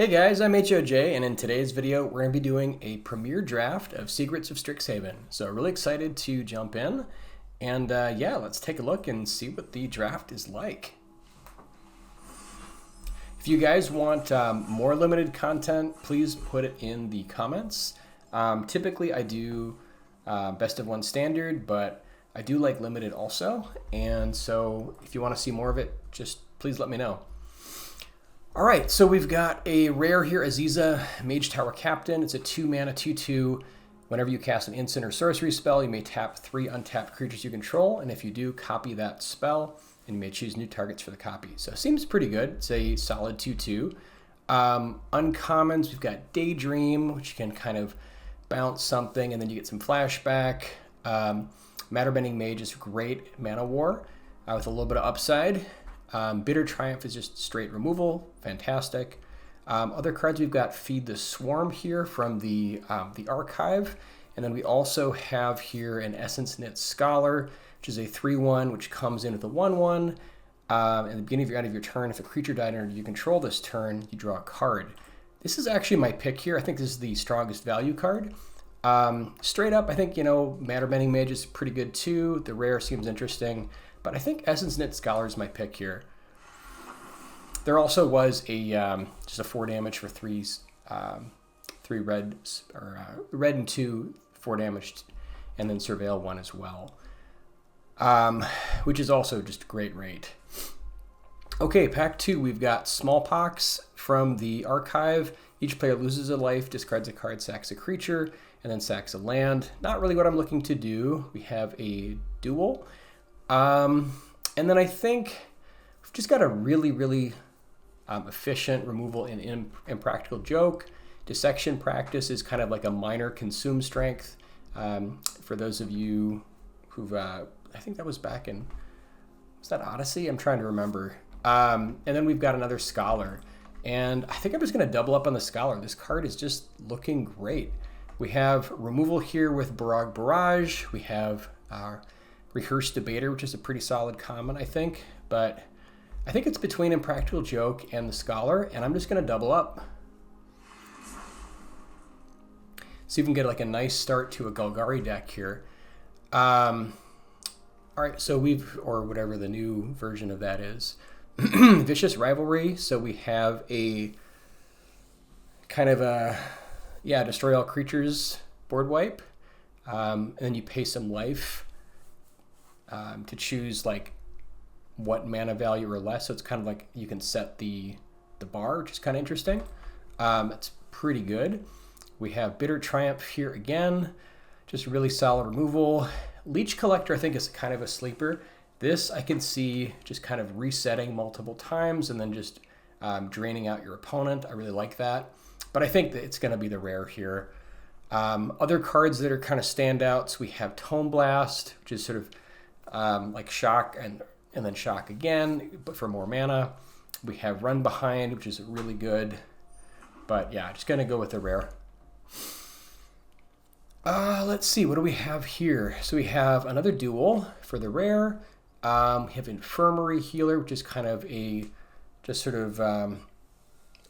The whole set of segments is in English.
Hey guys, I'm HOJ, and in today's video we're going to be doing a premiere draft of Secrets of Strixhaven. So really excited to jump in, and yeah, let's take a look and see what the draft is like. If you guys want more limited content, please put it in the comments. Typically I do best of one standard, but I do like limited also, and so if you want to see more of it, just please let me know. All right, so we've got a rare here, Aziza, Mage Tower Captain. It's a 2-mana 2/2. Whenever you cast an instant or sorcery spell, you may tap 3 untapped creatures you control, and if you do, copy that spell, and you may choose new targets for the copy. So it seems pretty good. It's a solid 2/2. Uncommons, we've got Daydream, which can kind of bounce something, and then you get some flashback. Matterbending Mage is great mana war with a little bit of upside. Bitter Triumph is just straight removal, fantastic. Other cards, we've got Feed the Swarm here from the archive, and then we also have here an Essenceknit Scholar, which is a 3/1, which comes in with a 1/1. At the beginning of your end of your turn, if a creature died under you control this turn, you draw a card. This is actually my pick here. I think this is the strongest value card. Straight up, I think, Matterbending Mage is pretty good too. The rare seems interesting, but I think Essenceknit Scholar is my pick here. There also was a just a 4 damage for 3 red, or red and 2 4 damage, and then Surveil 1 as well, which is also just a great rate. Okay, pack 2, we've got Smallpox from the archive. Each player loses a life, discards a card, sacks a creature, and then sacks a land. Not really what I'm looking to do. We have a duel. And then I think we've just got a really efficient removal in Impractical Joke. Dissection Practice is kind of like a minor consume strength. For those of you who've, I think that was back in, was that Odyssey? I'm trying to remember. And then we've got another Scholar. And I think I'm just going to double up on the Scholar. This card is just looking great. We have removal here with Barrage Barrage. We have Rehearsed Debater, which is a pretty solid common, I think. But I think it's between Impractical Joke and the Scholar, and I'm just going to double up. See if we can get like a nice start to a Golgari deck here. All right, so or whatever the new version of that is. Vicious Rivalry, so we have a kind of a, destroy all creatures board wipe. And then you pay some life to choose like what mana value or less. So it's kind of like you can set the bar, which is kind of interesting. It's pretty good. We have Bitter Triumph here again, just really solid removal. Leech Collector I think is kind of a sleeper. This I can see just kind of resetting multiple times and then just draining out your opponent. I really like that. But I think that it's going to be the rare here. Other cards that are kind of standouts, we have Tome Blast, which is sort of like shock and then shock again, but for more mana. We have Run Behind, which is really good. But yeah, just going to go with the rare. Let's see, what do we have here? So we have another duel for the rare. We have Infirmary Healer, which is kind of a just sort of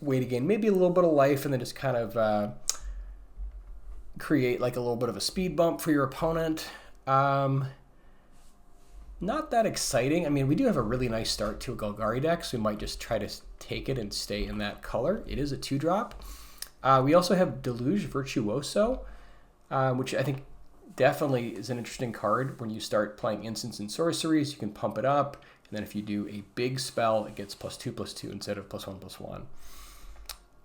way to gain maybe a little bit of life and then just kind of create like a little bit of a speed bump for your opponent. Not that exciting. I mean, we do have a really nice start to a Golgari deck, so we might just try to take it and stay in that color. It is a 2-drop. We also have Deluge Virtuoso, which I think definitely is an interesting card. When you start playing instants and sorceries, you can pump it up, and then if you do a big spell, it gets +2/+2 instead of +1/+1.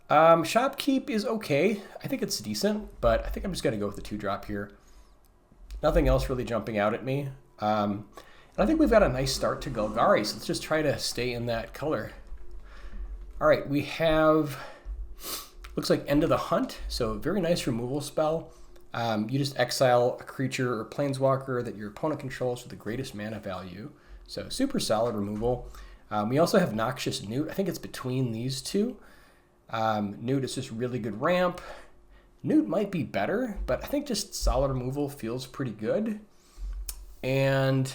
Shopkeep is okay. I think it's decent, but I think I'm just going to go with the 2-drop here. Nothing else really jumping out at me. And I think we've got a nice start to Golgari, so let's just try to stay in that color. All right, we have, looks like End of the Hunt, so a very nice removal spell. You just exile a creature or planeswalker that your opponent controls with the greatest mana value. So super solid removal. We also have Noxious Newt. I think it's between these two. Newt is just really good ramp. Newt might be better, but I think just solid removal feels pretty good. And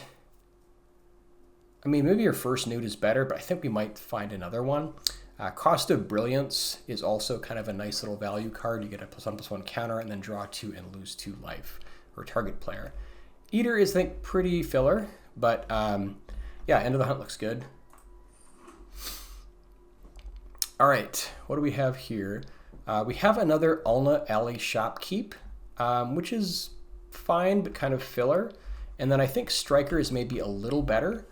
I mean, maybe your first Newt is better, but I think we might find another one. Cost of Brilliance is also kind of a nice little value card. You get a +1/+1 counter and then draw 2 and lose 2 life, or target player. Eater is, I think, pretty filler, but yeah, End of the Hunt looks good. All right, what do we have here? We have another Ulna Alley Shopkeep, which is fine, but kind of filler. And then I think Striker is maybe a little better.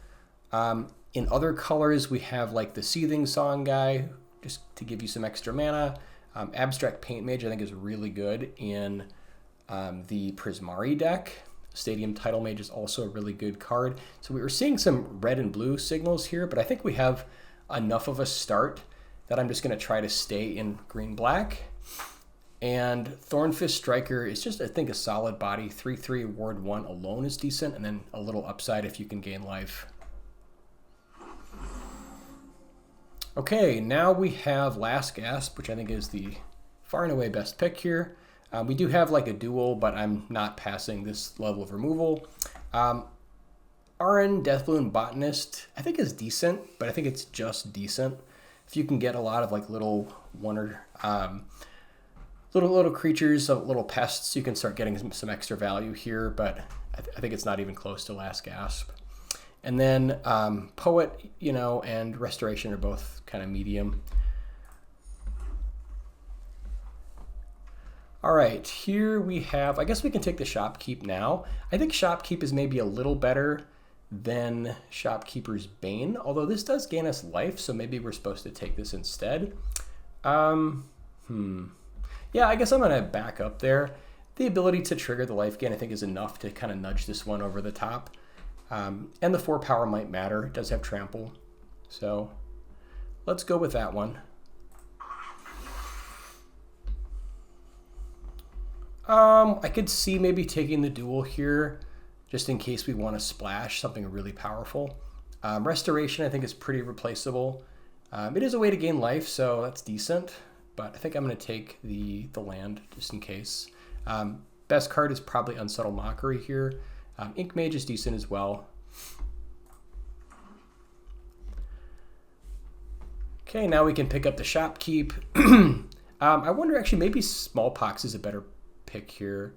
In other colors, we have like the Seething Song guy, just to give you some extra mana. Abstract Paint Mage, I think, is really good in the Prismari deck. Stadium Title Mage is also a really good card. So we were seeing some red and blue signals here, but I think we have enough of a start that I'm just going to try to stay in green-black. And Thornfist Striker is just, I think, a solid body. 3/3 Ward 1 alone is decent, and then a little upside if you can gain life. Okay, now we have Last Gasp, which I think is the far and away best pick here. We do have like a duel, but I'm not passing this level of removal. RN Deathloon Botanist, I think, is decent, but I think it's just decent. If you can get a lot of like little little creatures, little pests, you can start getting some extra value here, but I think it's not even close to Last Gasp. And then Poet, you know, and Restoration are both kind of medium. All right, here we have, I guess we can take the Shopkeep now. I think Shopkeep is maybe a little better than Shopkeeper's Bane, although this does gain us life, so maybe we're supposed to take this instead. Yeah, I guess I'm gonna back up there. The ability to trigger the life gain, I think, is enough to kind of nudge this one over the top. And the 4 power might matter. It does have trample. So let's go with that one. I could see maybe taking the duel here, just in case we want to splash something really powerful. Restoration, I think, is pretty replaceable. It is a way to gain life, so that's decent. But I think I'm going to take the land, just in case. Best card is probably Unsubtle Mockery here. Ink Mage is decent as well. Okay, now we can pick up the Shopkeep. I wonder, actually, maybe Smallpox is a better pick here.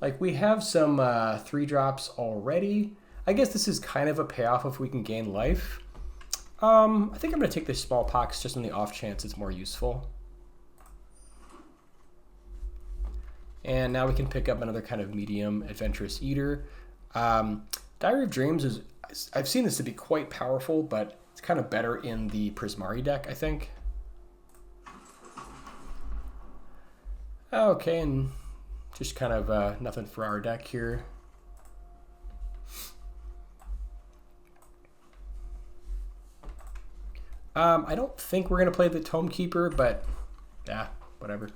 Like, we have some 3-drops already. I guess this is kind of a payoff if we can gain life. I think I'm going to take the Smallpox just on the off chance it's more useful. And now we can pick up another kind of medium Adventurous Eater. Diary of Dreams is, I've seen this to be quite powerful, but it's kind of better in the Prismari deck, I think. Okay, and just kind of nothing for our deck here. I don't think we're going to play the Tome Keeper, but yeah, whatever.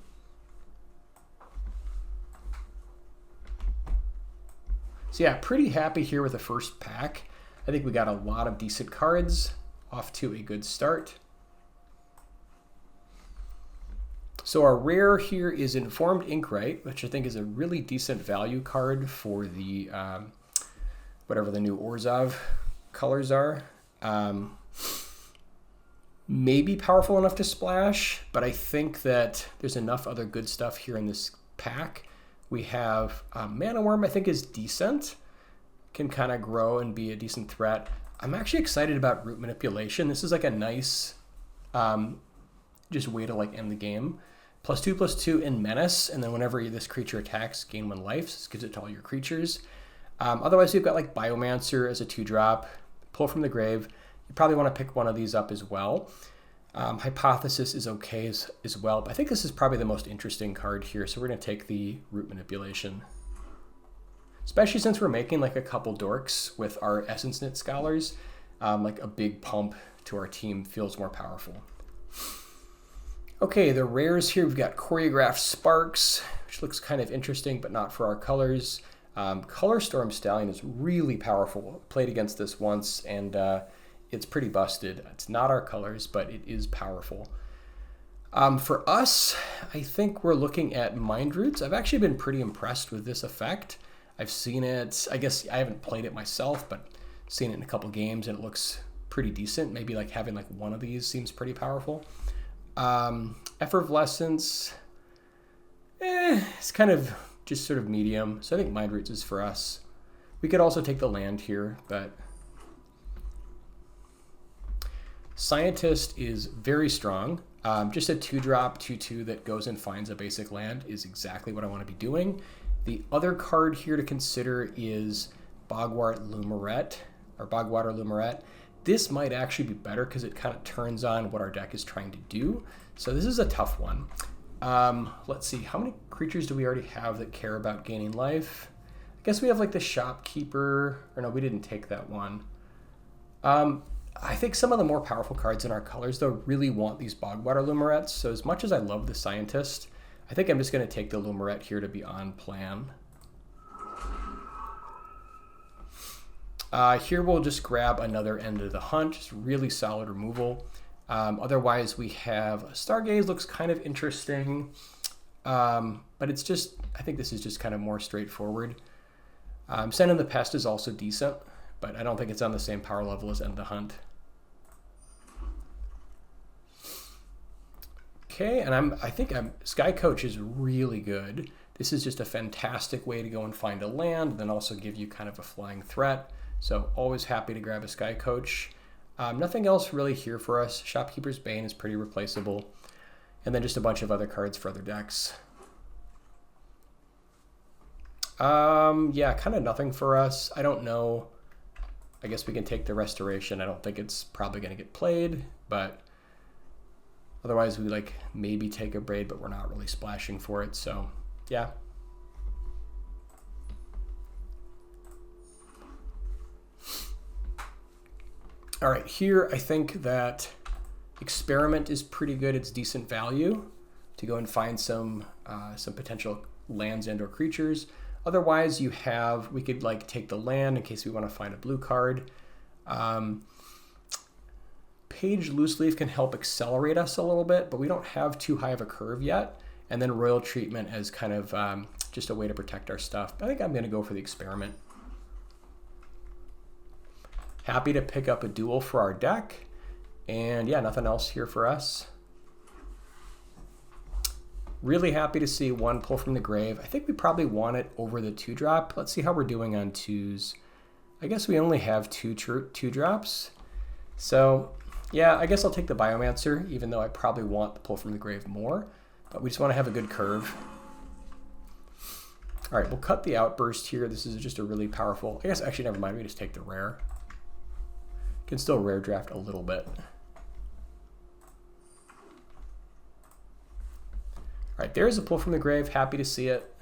So yeah, pretty happy here with the first pack. I think we got a lot of decent cards, off to a good start. So our rare here is Informed Inkwright, which I think is a really decent value card for the whatever the new Orzhov colors are. Maybe powerful enough to splash, but I think that there's enough other good stuff here in this pack. We have Mana Worm, I think, is decent. Can kind of grow and be a decent threat. I'm actually excited about Root Manipulation. This is like a nice just way to like end the game. +2/+2 in Menace, and then whenever this creature attacks, gain 1 life. So this gives it to all your creatures. Otherwise, we've got like Biomancer as a 2-drop. Pull from the Grave. You probably want to pick one of these up as well. Hypothesis is okay as well, but I think this is probably the most interesting card here, so we're going to take the Root Manipulation. Especially since we're making like a couple dorks with our Essenceknit Scholars, like a big pump to our team feels more powerful. Okay, the rares here, we've got Choreographed Sparks, which looks kind of interesting, but not for our colors. Color Storm Stallion is really powerful. Played against this once, and it's pretty busted. It's not our colors, but it is powerful. For us, I think we're looking at Mind Roots. I've actually been pretty impressed with this effect. I've seen it, I guess I haven't played it myself, but seen it in a couple games, and it looks pretty decent. Maybe like having like one of these seems pretty powerful. Effervescence, it's kind of just sort of medium. So I think Mind Roots is for us. We could also take the land here, but Scientist is very strong. Just a 2-drop, 2/2 that goes and finds a basic land is exactly what I want to be doing. The other card here to consider is Bogwater Lumaret. This might actually be better because it kind of turns on what our deck is trying to do. So this is a tough one. Let's see, how many creatures do we already have that care about gaining life? I guess we have like the Shopkeeper, or no, we didn't take that one. I think some of the more powerful cards in our colors, though, really want these Bogwater Lumarets. So as much as I love the Scientist, I think I'm just going to take the Lumaret here to be on plan. Here we'll just grab another End of the Hunt, just really solid removal. Otherwise, we have Stargaze, looks kind of interesting, but it's just, I think this is just kind of more straightforward. Send in the Pest is also decent, but I don't think it's on the same power level as End of the Hunt. Okay, and I think Skycoach is really good. This is just a fantastic way to go and find a land, and then also give you kind of a flying threat. So always happy to grab a Skycoach. Nothing else really here for us. Shopkeeper's Bane is pretty replaceable. And then just a bunch of other cards for other decks. Yeah, kind of nothing for us. I don't know. I guess we can take the Restoration. I don't think it's probably going to get played, but otherwise we like maybe take a Braid, but we're not really splashing for it. So yeah. All right, here I think that Experiment is pretty good. It's decent value to go and find some potential lands and or creatures. Otherwise, we could like take the land in case we want to find a blue card. Page Loose Leaf can help accelerate us a little bit, but we don't have too high of a curve yet. And then Royal Treatment as kind of just a way to protect our stuff. I think I'm going to go for the Experiment. Happy to pick up a duel for our deck. And yeah, nothing else here for us. Really happy to see one Pull from the Grave. I think we probably want it over the 2-drop. Let's see how we're doing on 2s. I guess we only have 2 drops. So yeah, I guess I'll take the Biomancer, even though I probably want the Pull from the Grave more. But we just want to have a good curve. All right, we'll cut the Outburst here. This is just a really powerful, I guess actually never mind, we just take the rare. Can still rare draft a little bit. All right, there's a Pull from the Grave. Happy to see it.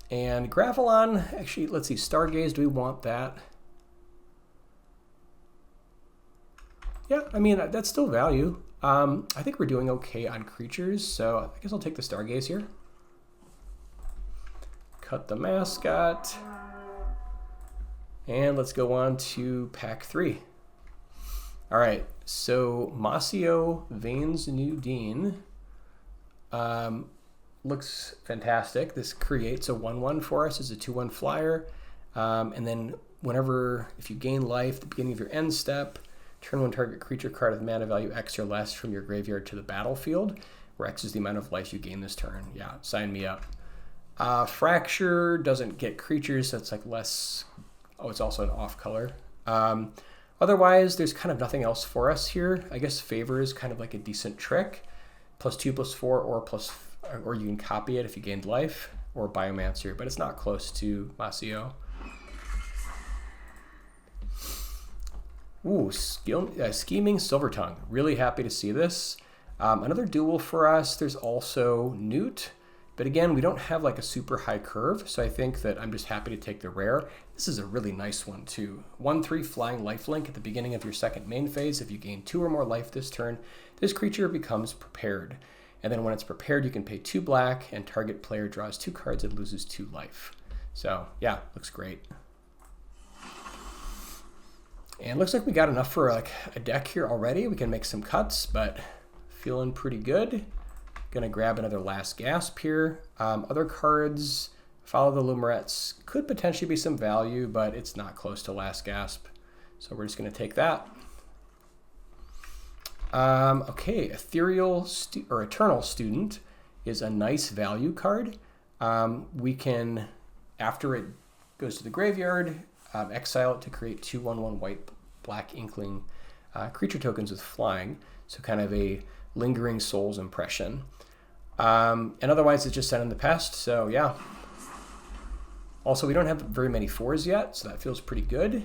And Gravelon, actually, let's see, Stargaze, do we want that? Yeah, I mean, that's still value. I think we're doing okay on creatures, so I guess I'll take the Stargaze here. Cut the Mascot. And let's go on to pack 3. All right, so Moseo Vane's New Dean looks fantastic. This creates a 1/1 for us as a 2/1 flyer. And then if you gain life at the beginning of your end step, turn 1 target creature card with mana value X or less from your graveyard to the battlefield, where X is the amount of life you gain this turn. Yeah, sign me up. Fracture doesn't get creatures, so it's like less. Oh, it's also an off color. Otherwise, there's kind of nothing else for us here. I guess Favor is kind of like a decent trick. +2/+4 or you can copy it if you gained life, or Biomancer, but it's not close to Moseo. Ooh, Scheming Silvertongue. Really happy to see this. Another duel for us. There's also Newt. But again, we don't have like a super high curve, so I think that I'm just happy to take the rare. This is a really nice one too. 1/3 flying lifelink at the beginning of your second main phase. If you gain 2 or more life this turn, this creature becomes prepared. And then when it's prepared, you can pay 2 black and target player draws 2 cards and loses 2 life. So yeah, looks great. And looks like we got enough for like a deck here already. We can make some cuts, but feeling pretty good. Gonna grab another Last Gasp here. Other cards, Follow the Lumarets, could potentially be some value, but it's not close to Last Gasp. So we're just going to take that. Okay, Eternal Student is a nice value card. We can, after it goes to the graveyard, exile it to create 2/1/1 white-black Inkling creature tokens with flying. So kind of a Lingering Souls impression. And otherwise it's just set in the past, so yeah. Also, we don't have very many 4s yet, so that feels pretty good.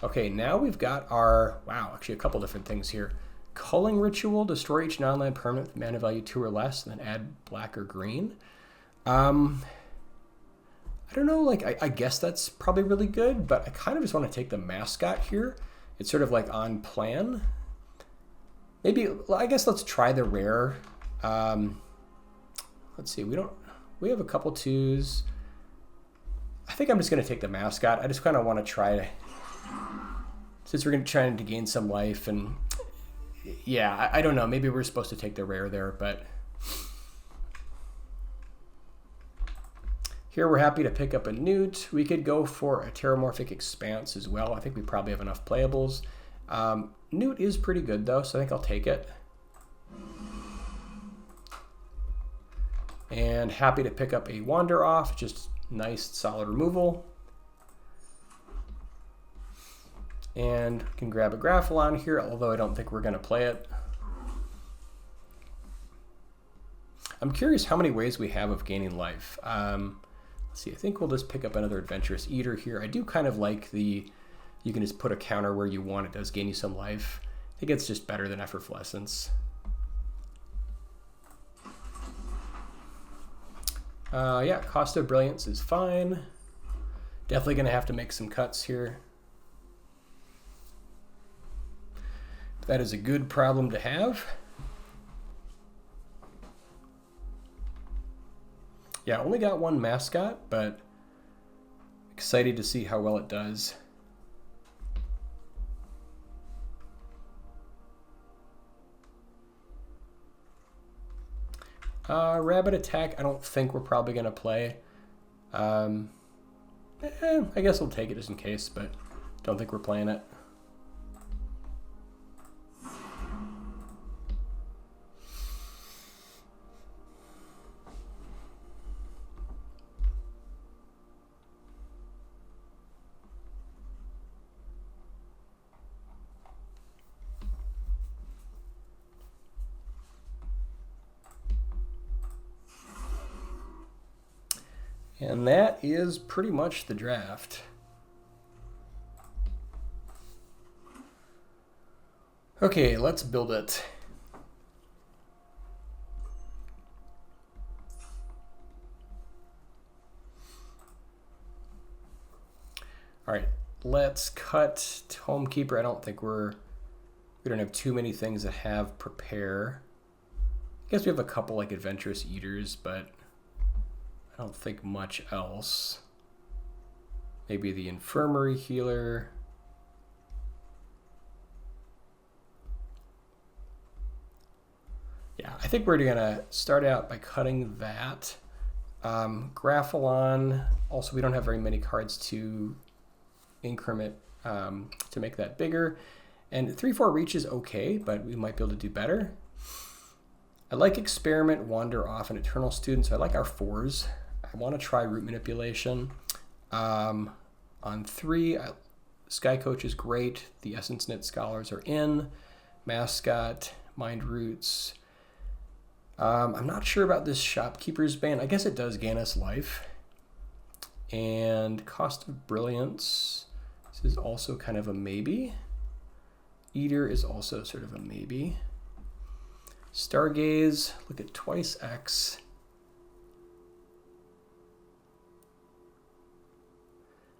Okay, now we've got our, wow, actually a couple different things here. Culling Ritual, destroy each non-land permanent with mana value 2 or less, and then add black or green. I don't know, like, I guess that's probably really good, but I kind of just want to take the Mascot here. It's sort of like on plan. Maybe, I guess let's try the rare. Let's see, we have a couple 2s. I think I'm just going to take the Mascot. I just kind of want to try, since we're going to try to gain some life, and yeah, I don't know. Maybe we're supposed to take the rare there, but here we're happy to pick up a Newt. We could go for a Terramorphic Expanse as well. I think we probably have enough playables. Newt is pretty good though, so I think I'll take it. And happy to pick up a Wander Off, just nice solid removal. And can grab a Graphalon here, although I don't think we're going to play it. I'm curious how many ways we have of gaining life. Let's see, I think we'll just pick up another Adventurous Eater here. I do kind of like the, you can just put a counter where you want, it does gain you some life. I think it's just better than Effervescence. Yeah, Cost of Brilliance is fine. Definitely going to have to make some cuts here. That is a good problem to have. Yeah, only got one Mascot, but excited to see how well it does. Rabbit Attack, I don't think we're probably going to play. I guess we'll take it just in case, but don't think we're playing it. And that is pretty much the draft. Okay, let's build it. All right, let's cut Homekeeper. I don't think we don't have too many things that have Prepare. I guess we have a couple like Adventurous Eaters, but I don't think much else. Maybe the Infirmary Healer. Yeah, I think we're gonna start out by cutting that. Graphalon, also we don't have very many cards to increment to make that bigger. And 3/4 reach is okay, but we might be able to do better. I like Experiment, Wander Off, and Eternal Student, so I like our 4s. I want to try Root Manipulation. On 3, Skycoach is great. The Essenceknit Scholars are in. Mascot, Mind Roots. I'm not sure about this Shopkeeper's Bane. I guess it does gain us life. And Cost of Brilliance. This is also kind of a maybe. Eater is also sort of a maybe. Stargaze, look at twice X.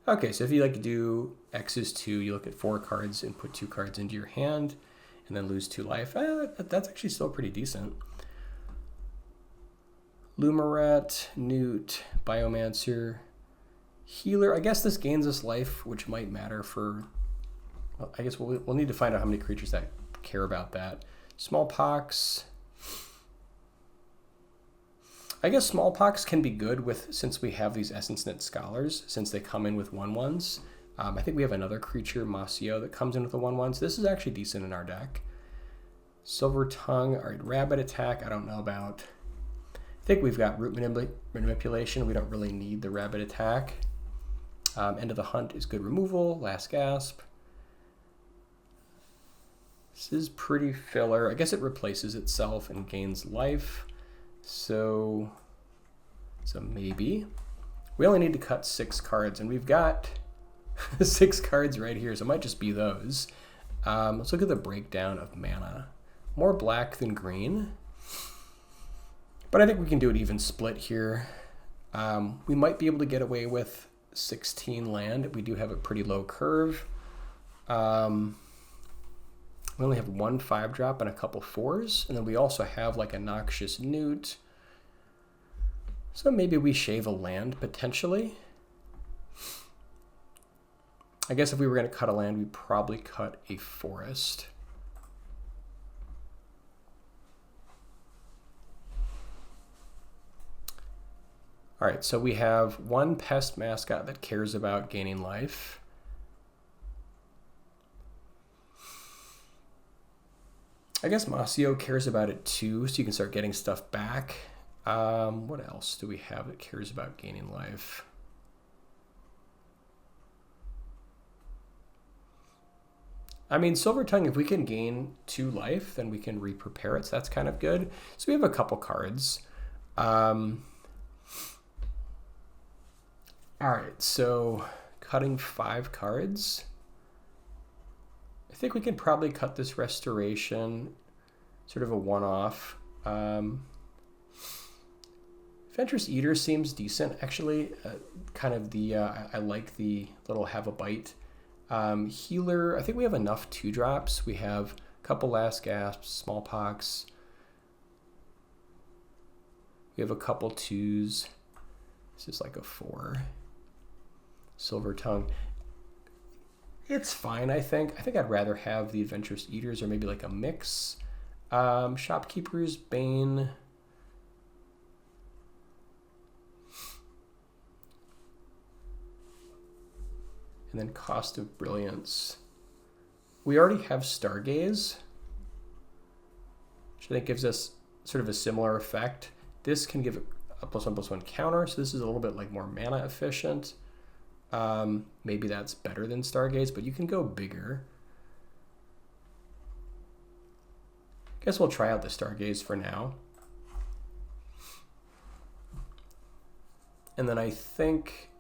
Okay, so if you like to do X is 2, you look at 4 cards and put 2 cards into your hand and then lose 2 life. That's actually still pretty decent. Lumaret, Newt, Biomancer, Healer. I guess this gains us life, which might matter for, well, I guess we'll need to find out how many creatures that care about that. Smallpox. I guess Smallpox can be good with, since we have these Essenceknit Scholars, since they come in with 1/1s. I think we have another creature, Moseo, that comes in with a 1/1, so this is actually decent in our deck. Silvertongue, all right, Rabbit Attack, I don't know about. I think we've got Root Manipulation. We don't really need the Rabbit Attack. End of the Hunt is good removal. Last Gasp. This is pretty filler. I guess it replaces itself and gains life. So maybe. We only need to cut 6 cards, and we've got 6 cards right here, so it might just be those. Let's look at the breakdown of mana. More black than green. But I think we can do an even split here. We might be able to get away with 16 land. We do have a pretty low curve. We only have 1 5-drop and a couple 4s. And then we also have like a Noxious Newt. So maybe we shave a land potentially. I guess if we were going to cut a land, we'd probably cut a forest. All right, so we have 1 Pest Mascot that cares about gaining life. I guess Moseo cares about it too, so you can start getting stuff back. What else do we have that cares about gaining life? I mean, Silvertongue, if we can gain 2 life, then we can re-prepare it, so that's kind of good. So we have a couple cards. All right, so cutting 5 cards. I think we can probably cut this Restoration, sort of a one-off. Adventurous Eater seems decent, actually. Kind of the, I like the little have a bite. Healer, I think we have enough 2-drops. We have a couple Last Gasps, Smallpox. We have a couple 2s. This is like a 4. Silvertongue. It's fine, I think. I think I'd rather have the Adventurous Eaters or maybe like a mix. Shopkeeper's Bane. And then Cost of Brilliance. We already have Stargaze, which I think gives us sort of a similar effect. This can give a +1/+1 counter, so this is a little bit like more mana efficient. Maybe that's better than Stargaze, but you can go bigger. Guess we'll try out the Stargaze for now. And then I think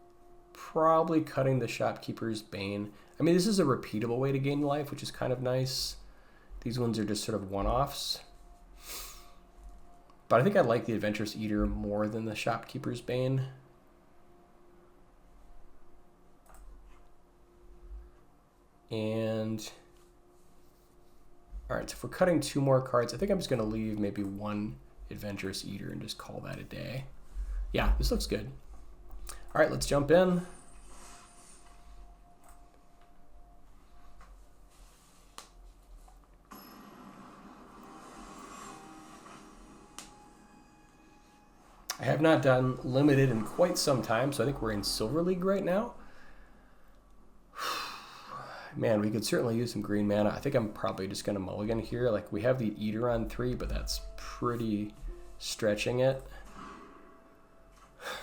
probably cutting the Shopkeeper's Bane. I mean, this is a repeatable way to gain life, which is kind of nice. These ones are just sort of one-offs. But I think I like the Adventurous Eater more than the Shopkeeper's Bane. And all right, so if we're cutting 2 more cards, I think I'm just going to leave maybe 1 Adventurous Eater and just call that a day. Yeah, this looks good. All right, let's jump in. I have not done limited in quite some time, so I think we're in Silver League right now. Man, we could certainly use some green mana. I think I'm probably just going to mulligan here. Like, we have the Eater on 3, but that's pretty stretching it.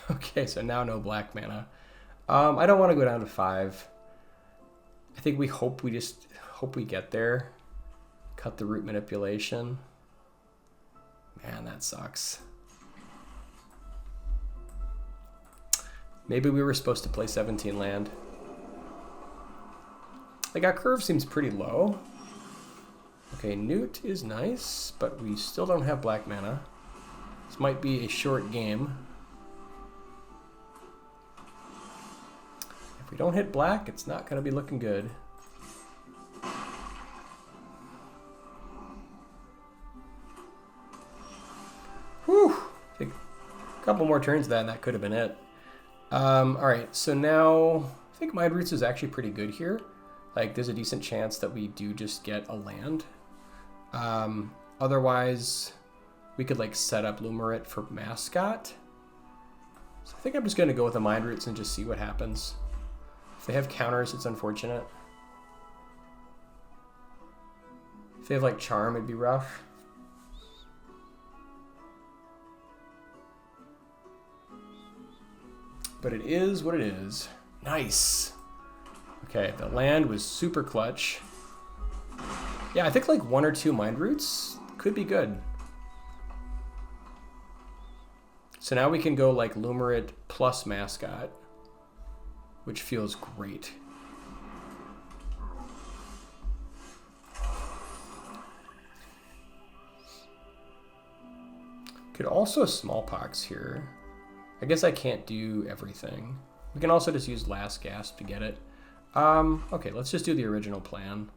Okay, so now no black mana. I don't want to go down to 5. I think we hope we get there. Cut the Root Manipulation. Man, that sucks. Maybe we were supposed to play 17 land. Like, our curve seems pretty low. Okay, Newt is nice, but we still don't have black mana. This might be a short game. If we don't hit black, it's not going to be looking good. Whew! Take a couple more turns of that, and that could have been it. Alright, so now I think Mind Roots is actually pretty good here. Like, there's a decent chance that we do just get a land. Otherwise, we could like set up Lumaret for Mascot. So I think I'm just going to go with the Mind Roots and just see what happens. If they have counters, it's unfortunate. If they have like charm, it'd be rough. But it is what it is. Nice. Okay, the land was super clutch. Yeah, I think like 1 or 2 Mind Roots could be good. So now we can go like Lumaret plus Mascot, which feels great. Could also Smallpox here. I guess I can't do everything. We can also just use Last Gasp to get it. Okay, let's just do the original plan.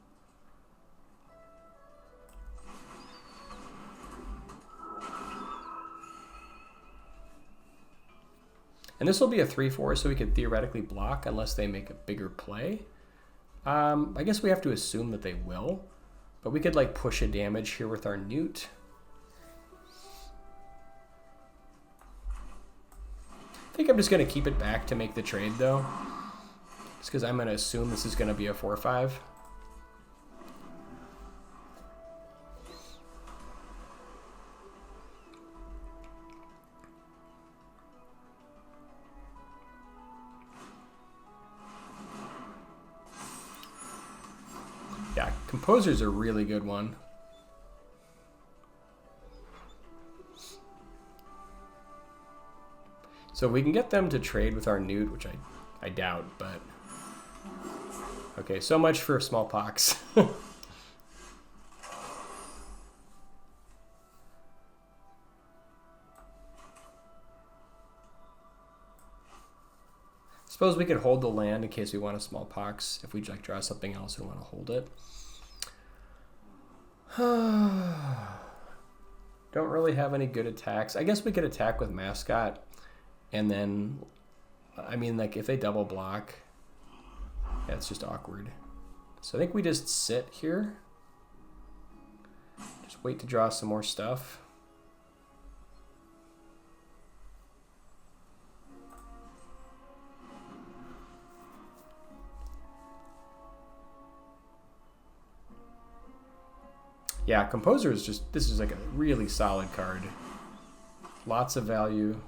And this will be a 3/4, so we could theoretically block unless they make a bigger play. I guess we have to assume that they will, but we could like push a damage here with our Newt. I think I'm just going to keep it back to make the trade though. Just because I'm going to assume this is going to be a 4/5. Yeah, Composer's a really good one. So we can get them to trade with our Newt, which I doubt, but... Okay, so much for Smallpox. Suppose we could hold the land in case we want a Smallpox, if we like draw something else and want to hold it. Don't really have any good attacks. I guess we could attack with Mascot. And then, I mean, like, if they double block, yeah, it's just awkward. So I think we just sit here. Just wait to draw some more stuff. Yeah, Composer is just, this is like a really solid card. Lots of value.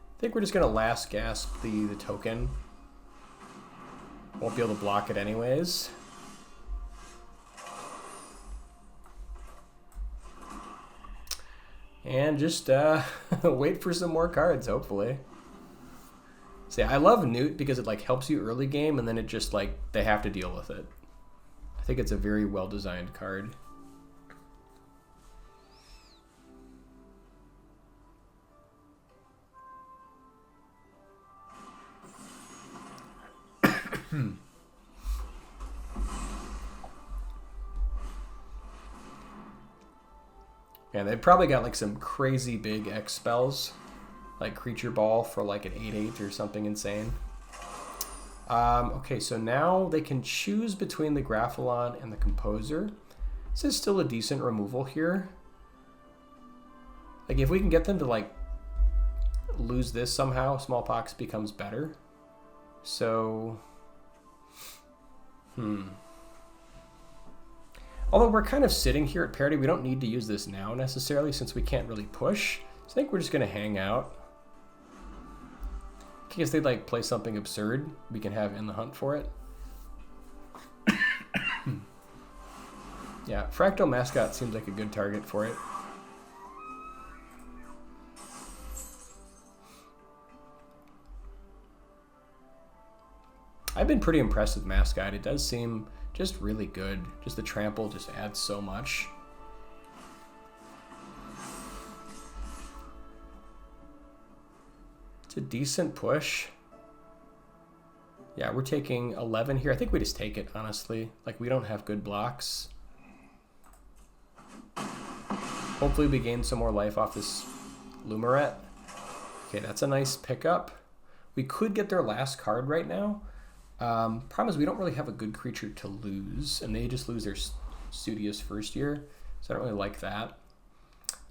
I think we're just going to Last Gasp the token. Won't be able to block it anyways. And just wait for some more cards, hopefully. See, I love Newt because it like helps you early game, and then it just like, they have to deal with it. I think it's a very well-designed card. Yeah, they've probably got like some crazy big X spells, like Creature Ball for like an 8/8 or something insane. Okay, so now they can choose between the Graphalon and the Composer. This is still a decent removal here. Like if we can get them to like lose this somehow, Smallpox becomes better. So, although we're kind of sitting here at parity, we don't need to use this now necessarily since we can't really push. So I think we're just going to hang out. In case they like play something absurd, we can have in the hunt for it. Yeah, Fractal Mascot seems like a good target for it. I've been pretty impressed with Mascot. It does seem just really good. Just the trample just adds so much. It's a decent push. Yeah, we're taking 11 here. I think we just take it, honestly. Like, we don't have good blocks. Hopefully we gain some more life off this Lumaret. Okay, that's a nice pickup. We could get their last card right now, Problem is we don't really have a good creature to lose, and they just lose their Studious first year, so I don't really like that.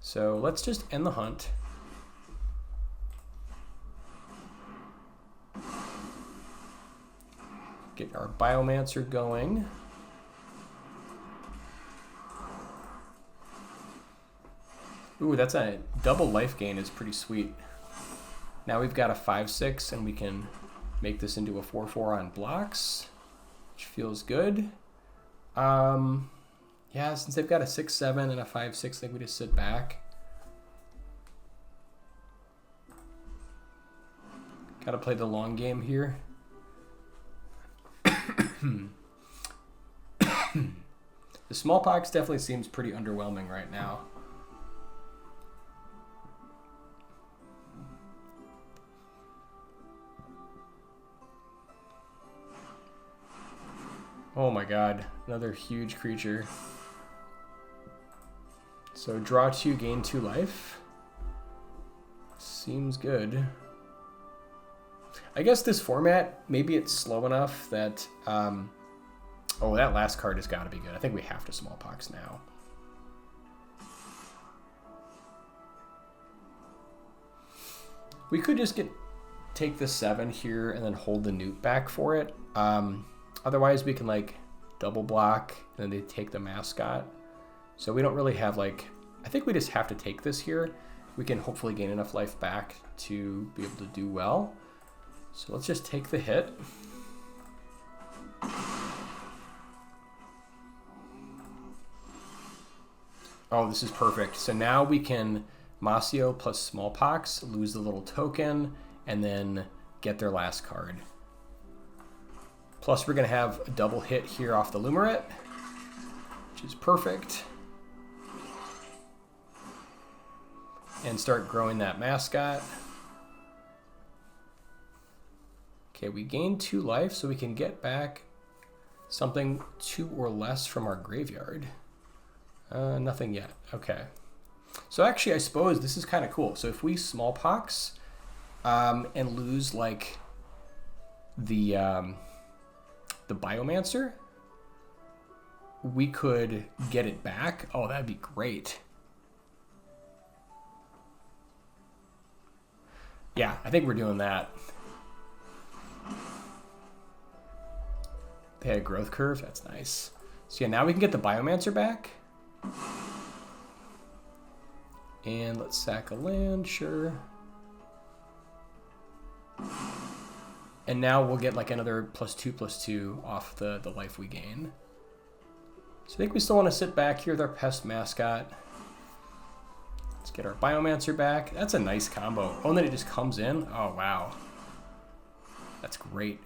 So let's just end the hunt. Get our Biomancer going. Ooh, that's a double life gain is pretty sweet. Now we've got a 5/6 and we can make this into a 4/4 on blocks, which feels good. Yeah, since they've got a 6/7 and a 5/6, I think we just sit back. Gotta play the long game here. The Smallpox definitely seems pretty underwhelming right now. Oh my god, another huge creature. So draw 2, gain 2 life. Seems good. I guess this format, maybe it's slow enough that... oh, that last card has got to be good. I think we have to Smallpox now. We could just take the 7 here and then hold the Newt back for it. Otherwise, we can like double block and then they take the Mascot. So we don't really have like, I think we just have to take this here. We can hopefully gain enough life back to be able to do well. So let's just take the hit. Oh, this is perfect. So now we can Moseo plus Smallpox, lose the little token, and then get their last card. Plus we're going to have a double hit here off the Lumaret, which is perfect. And start growing that Mascot. Okay, we gain 2 life, so we can get back something 2 or less from our graveyard. Nothing yet. Okay. So actually, I suppose this is kind of cool. So if we Smallpox and lose like the Biomancer, we could get it back. Oh, that'd be great. Yeah, I think we're doing that. They had a growth curve. That's nice. So yeah, now we can get the Biomancer back. And let's sack a land, sure. And now we'll get like another +2/+2 off the life we gain. So I think we still want to sit back here with our Pest Mascot. Let's get our Biomancer back. That's a nice combo. Oh, and then it just comes in. Oh, wow. That's great.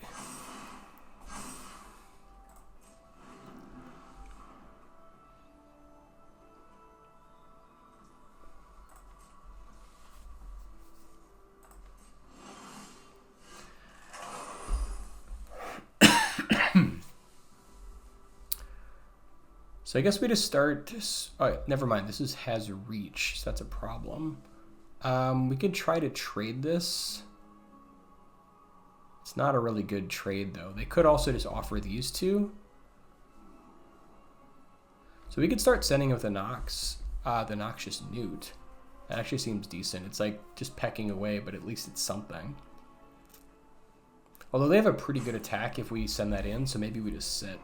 So I guess we just start... Oh, never mind. This has reach, so that's a problem. We could try to trade this. It's not a really good trade, though. They could also just offer these two. So we could start sending with the Noxious Newt. That actually seems decent. It's like just pecking away, but at least it's something. Although they have a pretty good attack if we send that in, so maybe we just sit.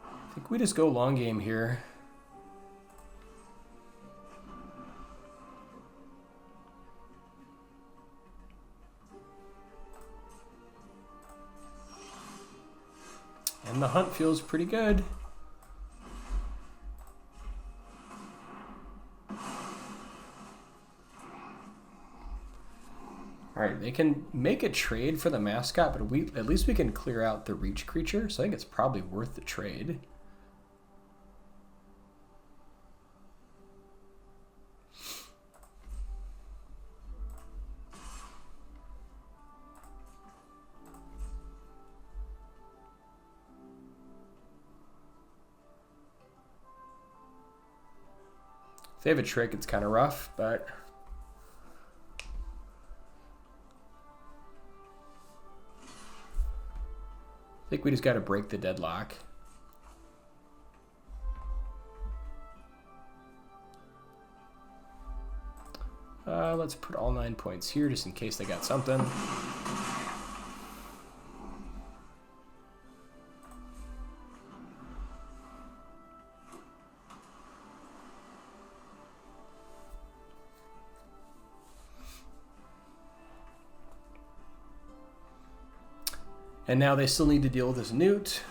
I think we just go long game here. And the hunt feels pretty good. Alright, they can make a trade for the Mascot, but at least we can clear out the reach creature, so I think it's probably worth the trade. If they have a trick, it's kind of rough, but... I think we just got to break the deadlock. Let's put all 9 points here just in case they got something. And now they still need to deal with this Newt.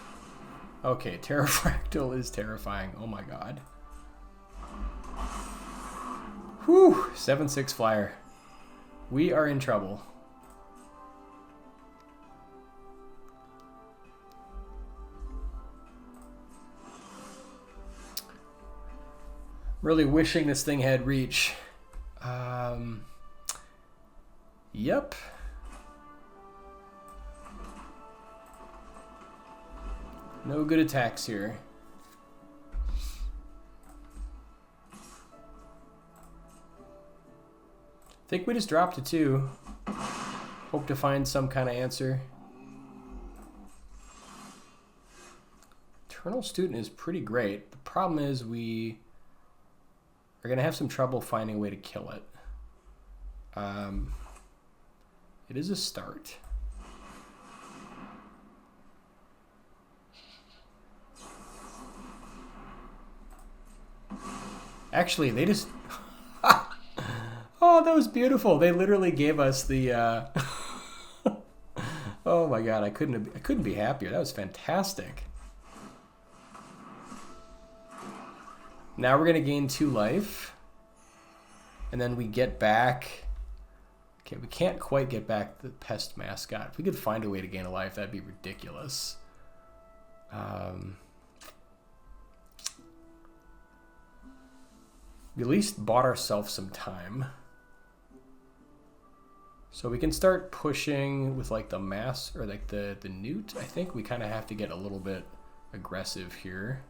Okay, Terrafractal is terrifying. Oh my god. Whew, 7/6 flyer. We are in trouble. Really wishing this thing had reach. Yep. No good attacks here. I think we just dropped a 2. Hope to find some kind of answer. Eternal Student is pretty great. The problem is we are going to have some trouble finding a way to kill it. It is a start. Actually, they just... Oh, that was beautiful. They literally gave us the... Oh my god, I couldn't be happier. That was fantastic. Now we're going to gain 2 life. And then we get back... Okay, we can't quite get back the Pest Mascot. If we could find a way to gain a life, that'd be ridiculous. We at least bought ourselves some time. So we can start pushing with like the mass or like the Newt. I think we kind of have to get a little bit aggressive here.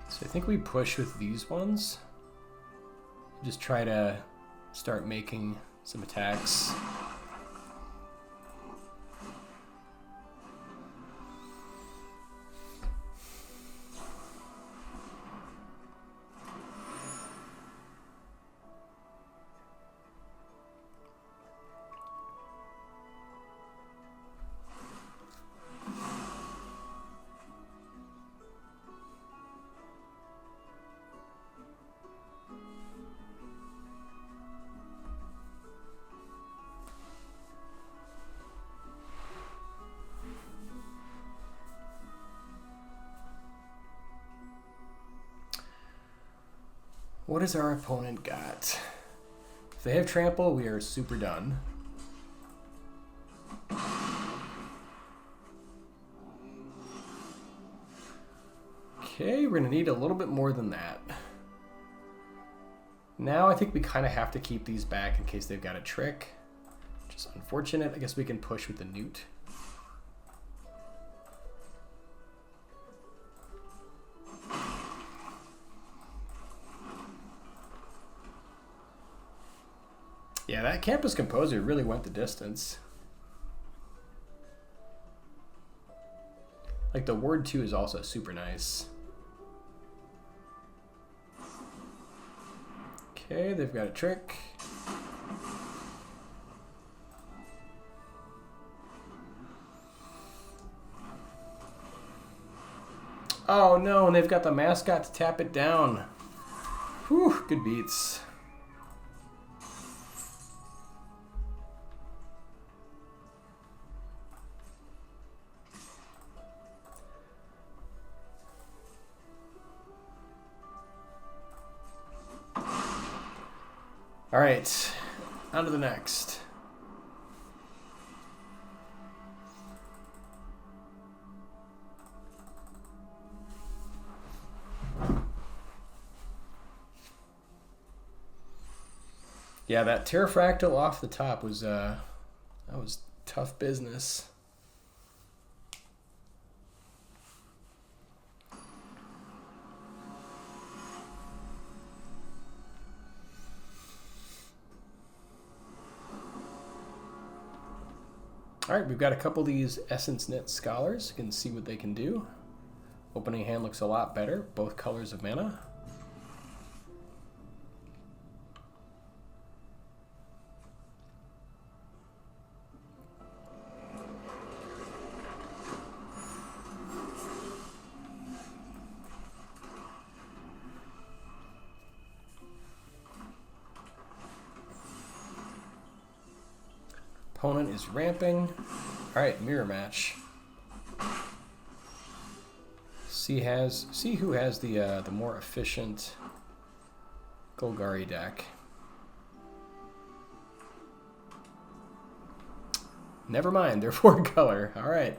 So I think we push with these ones. Just try to start making some attacks. What has our opponent got? If they have trample, we are super done. Okay, we're gonna need a little bit more than that. Now I think we kind of have to keep these back in case they've got a trick, which is unfortunate. I guess we can push with the Newt. Yeah, that Campus Composer really went the distance. Like the word 2 is also super nice. Okay, they've got a trick. Oh no, and they've got the mascot to tap it down. Whew, good beats. All right, on to the next. Yeah, that Terrafractal off the top was that was tough business. All right, we've got a couple of these Essenceknit Scholars. You can see what they can do. Opening hand looks a lot better. Both colors of mana. Opponent is ramping. All right, mirror match. See who has the more efficient Golgari deck. Never mind, they're 4 color. All right.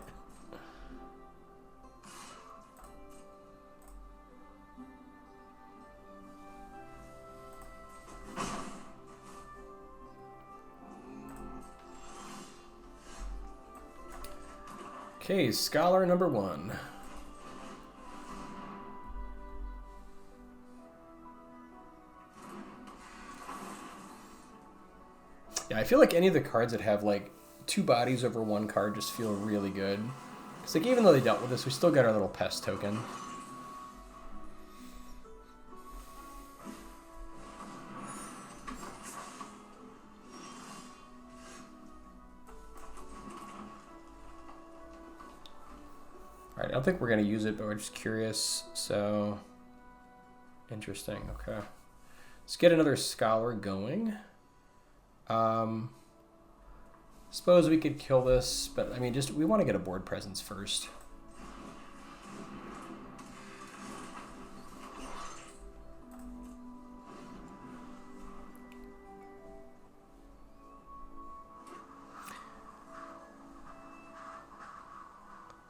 Okay, Scholar number 1. Yeah, I feel like any of the cards that have like 2 bodies over 1 card just feel really good. Because like even though they dealt with this, we still got our little pest token. Alright, I don't think we're going to use it, but we're just curious. So, interesting. Okay. Let's get another Scholar going. Suppose we could kill this, but I mean, we want to get a board presence first.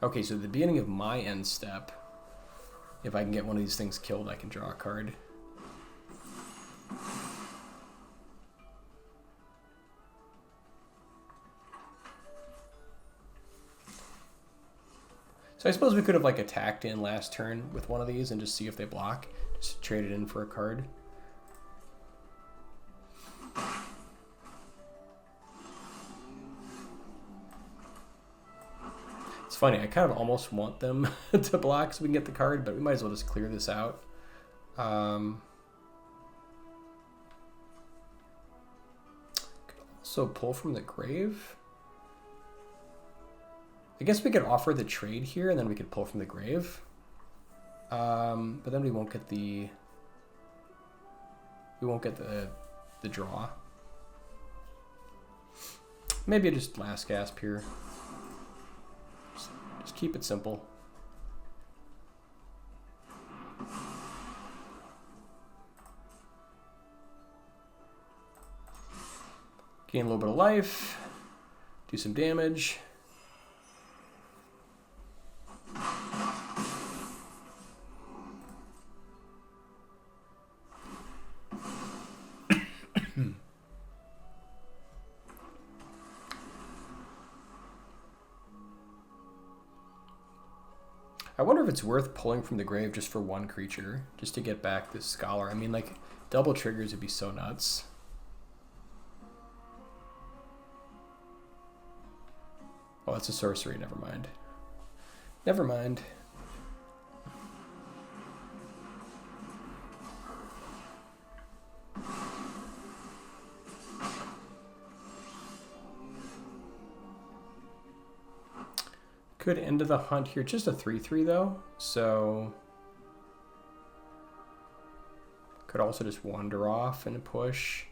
Okay, so at the beginning of my end step, if I can get one of these things killed, I can draw a card. So I suppose we could have like attacked in last turn with one of these and just see if they block. Just trade it in for a card. It's funny, I kind of almost want them to block so we can get the card, but we might as well just clear this out. Could also pull from the grave. I guess we could offer the trade here, and then we could pull from the grave. But then we won't get the draw. Maybe just Last Gasp here. Just keep it simple. Gain a little bit of life. Do some damage. I wonder if it's worth pulling from the grave just for 1 creature, just to get back this Scholar. I mean, like, double triggers would be so nuts. Oh, it's a sorcery. Never mind. Never mind. Could end of the hunt here. Just a 3/3 though, so could also just wander off and push.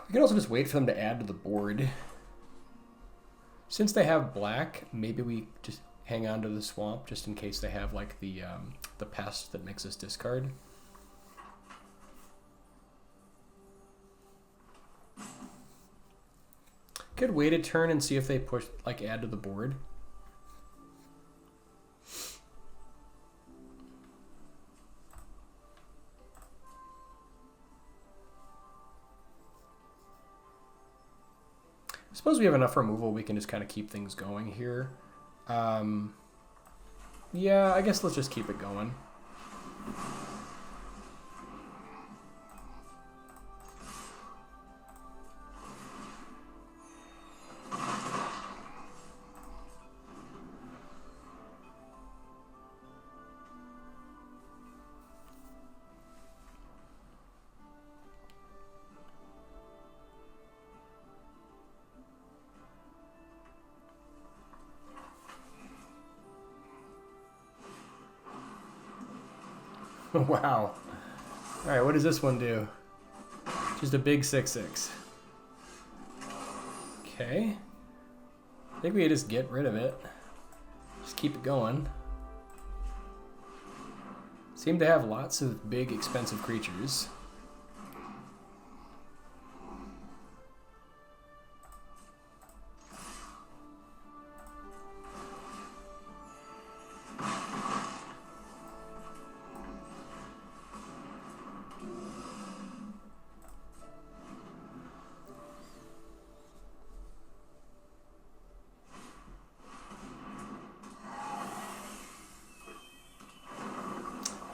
We could also just wait for them to add to the board. Since they have black, maybe we just hang on to the swamp just in case they have like the pest that makes us discard. Could wait a turn and see if they push, like, add to the board. I suppose we have enough removal, we can just kind of keep things going here. Yeah, I guess let's just keep it going. Wow. Alright, what does this one do? Just a big 6/6. Okay. I think we just get rid of it. Just keep it going. Seem to have lots of big, expensive creatures.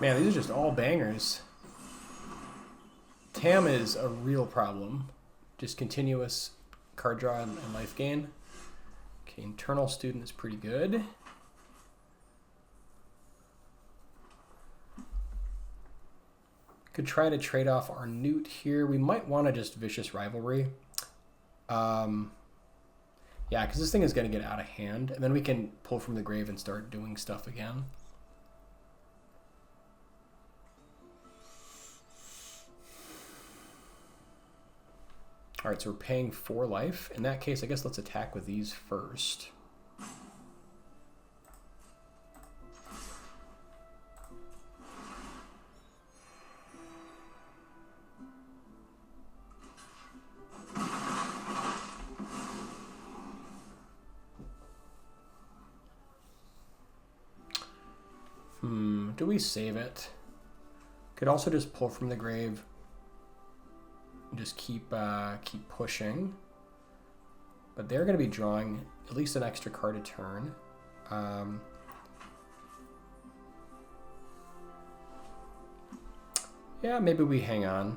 Man, these are just all bangers. TAM is a real problem. Just continuous card draw and life gain. Okay, Internal Student is pretty good. Could try to trade off our Newt here. We might want to just Vicious Rivalry. Yeah, because this thing is going to get out of hand. And then we can pull from the grave and start doing stuff again. All right, so we're paying 4 life. In that case, I guess let's attack with these first. Do we save it? Could also just pull from the grave. Just keep pushing, but they're going to be drawing at least an extra card a turn. Yeah, maybe we hang on.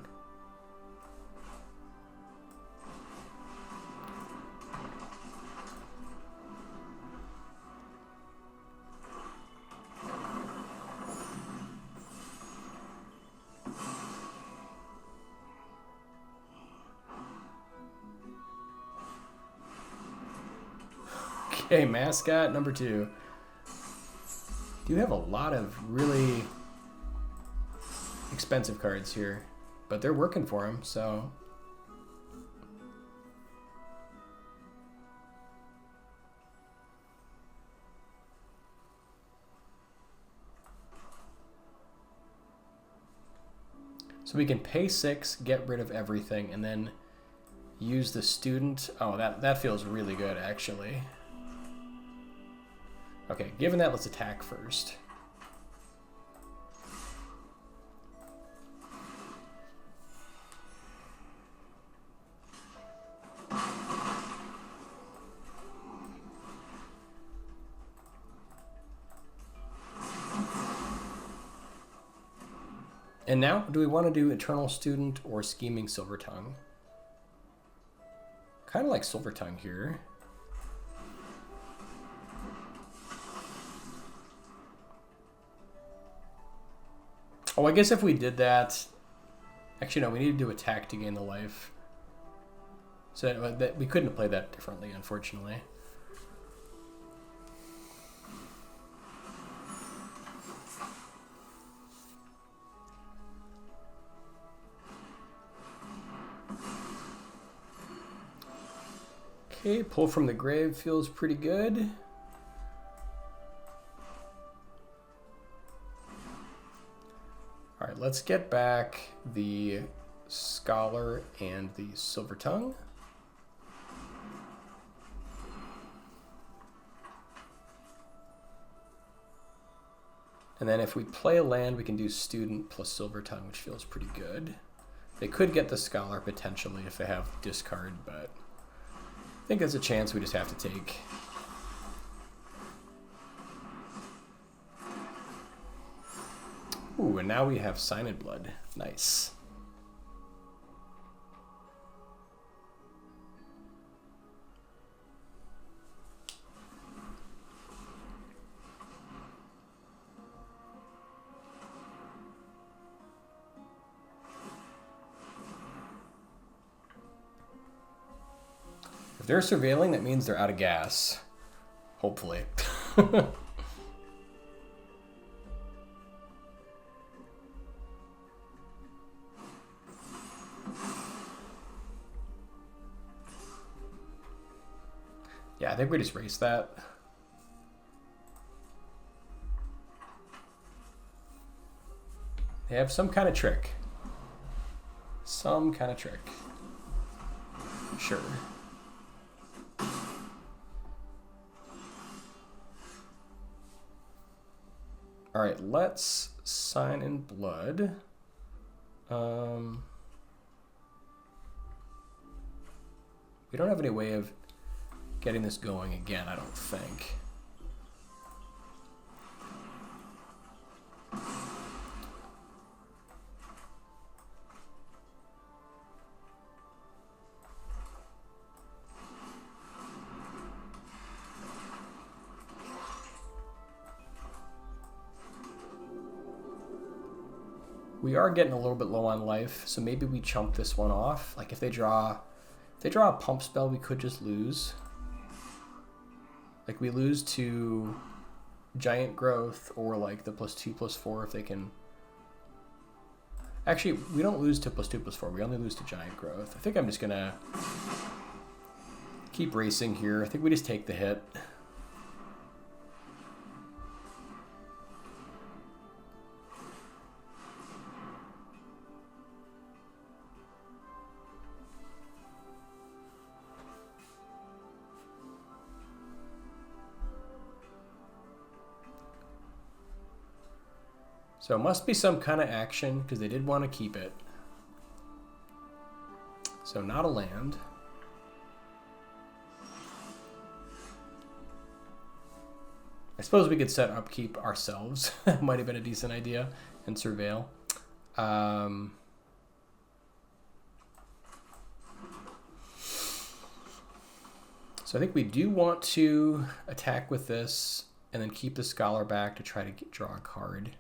Okay, Mascot number 2. Do have a lot of really expensive cards here, but they're working for him, so. So we can pay 6, get rid of everything, and then use the student. Oh, that feels really good, actually. Okay, given that, let's attack first. And now, do we want to do Eternal Student or Scheming Silvertongue? Kind of like Silvertongue here. Oh, I guess if we did that... Actually, no, we need to do attack to gain the life. So that, we couldn't have played that differently, unfortunately. Okay, pull from the grave feels pretty good. All right, let's get back the Scholar and the Silvertongue. And then if we play a land, we can do Student plus Silvertongue, which feels pretty good. They could get the Scholar potentially if they have discard, but I think there's a chance we just have to take. Ooh, and now we have Signet Blood. Nice. If they're surveilling, that means they're out of gas. Hopefully. Yeah, I think we just race that. They have some kind of trick. Some kind of trick. Sure. All right, let's sign in blood. We don't have any way of getting this going again, I don't think. We are getting a little bit low on life, so maybe we chunk this one off. Like if they draw a pump spell, we could just lose. Like we lose to giant growth or like the +2/+4 if they can. Actually, we don't lose to +2/+4. We only lose to giant growth. I think I'm just gonna keep racing here. I think we just take the hit. So it must be some kind of action because they did want to keep it. So not a land. I suppose we could set upkeep ourselves. That might have been a decent idea. And surveil. So I think we do want to attack with this and then keep the Scholar back to try to draw a card.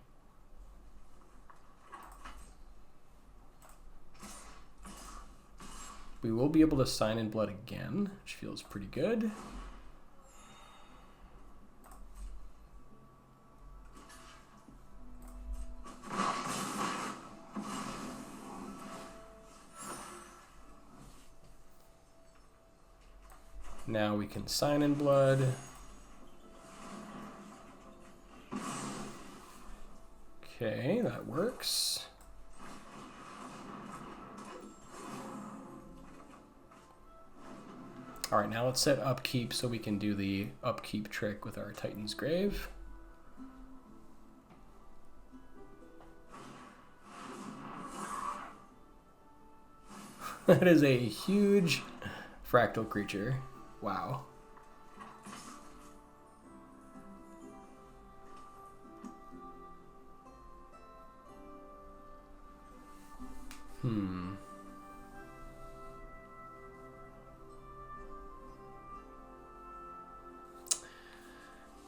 We will be able to sign in blood again, which feels pretty good. Now we can sign in blood. Okay, that works. All right, now let's set upkeep so we can do the upkeep trick with our Titan's Grave. That is a huge fractal creature. Wow.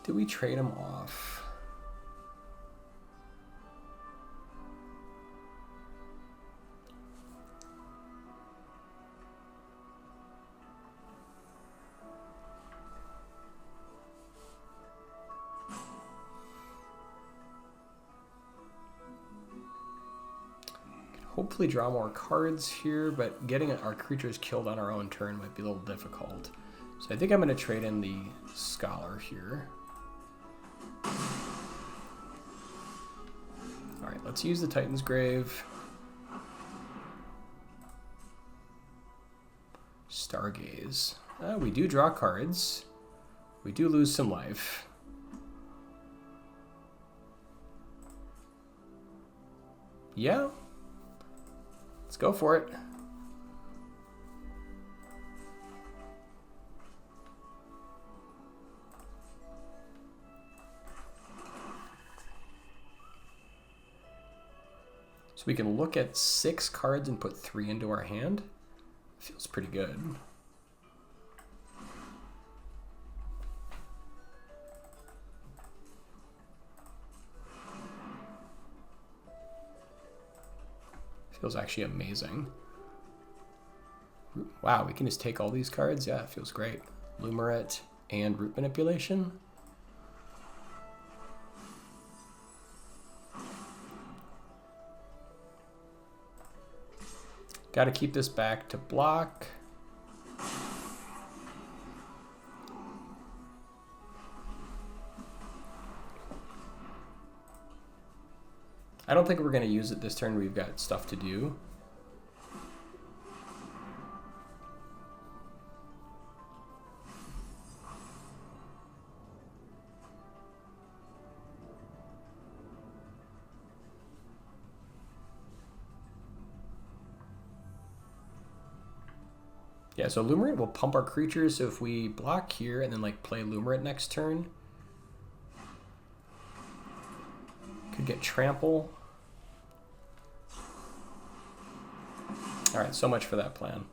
Do we trade him off? Hopefully draw more cards here, but getting our creatures killed on our own turn might be a little difficult. So I think I'm going to trade in the Scholar here. Alright, let's use the Titan's Grave. Stargaze. We do draw cards. We do lose some life. Yeah. Let's go for it. So we can look at 6 cards and put 3 into our hand. Feels pretty good. Feels actually amazing. Wow, we can just take all these cards? Yeah, it feels great. Lumaret and Root Manipulation. Got to keep this back to block. I don't think we're going to use it this turn. We've got stuff to do. Yeah, so Lumaret will pump our creatures, so if we block here and then like play Lumaret next turn, could get trample. Alright, so much for that plan.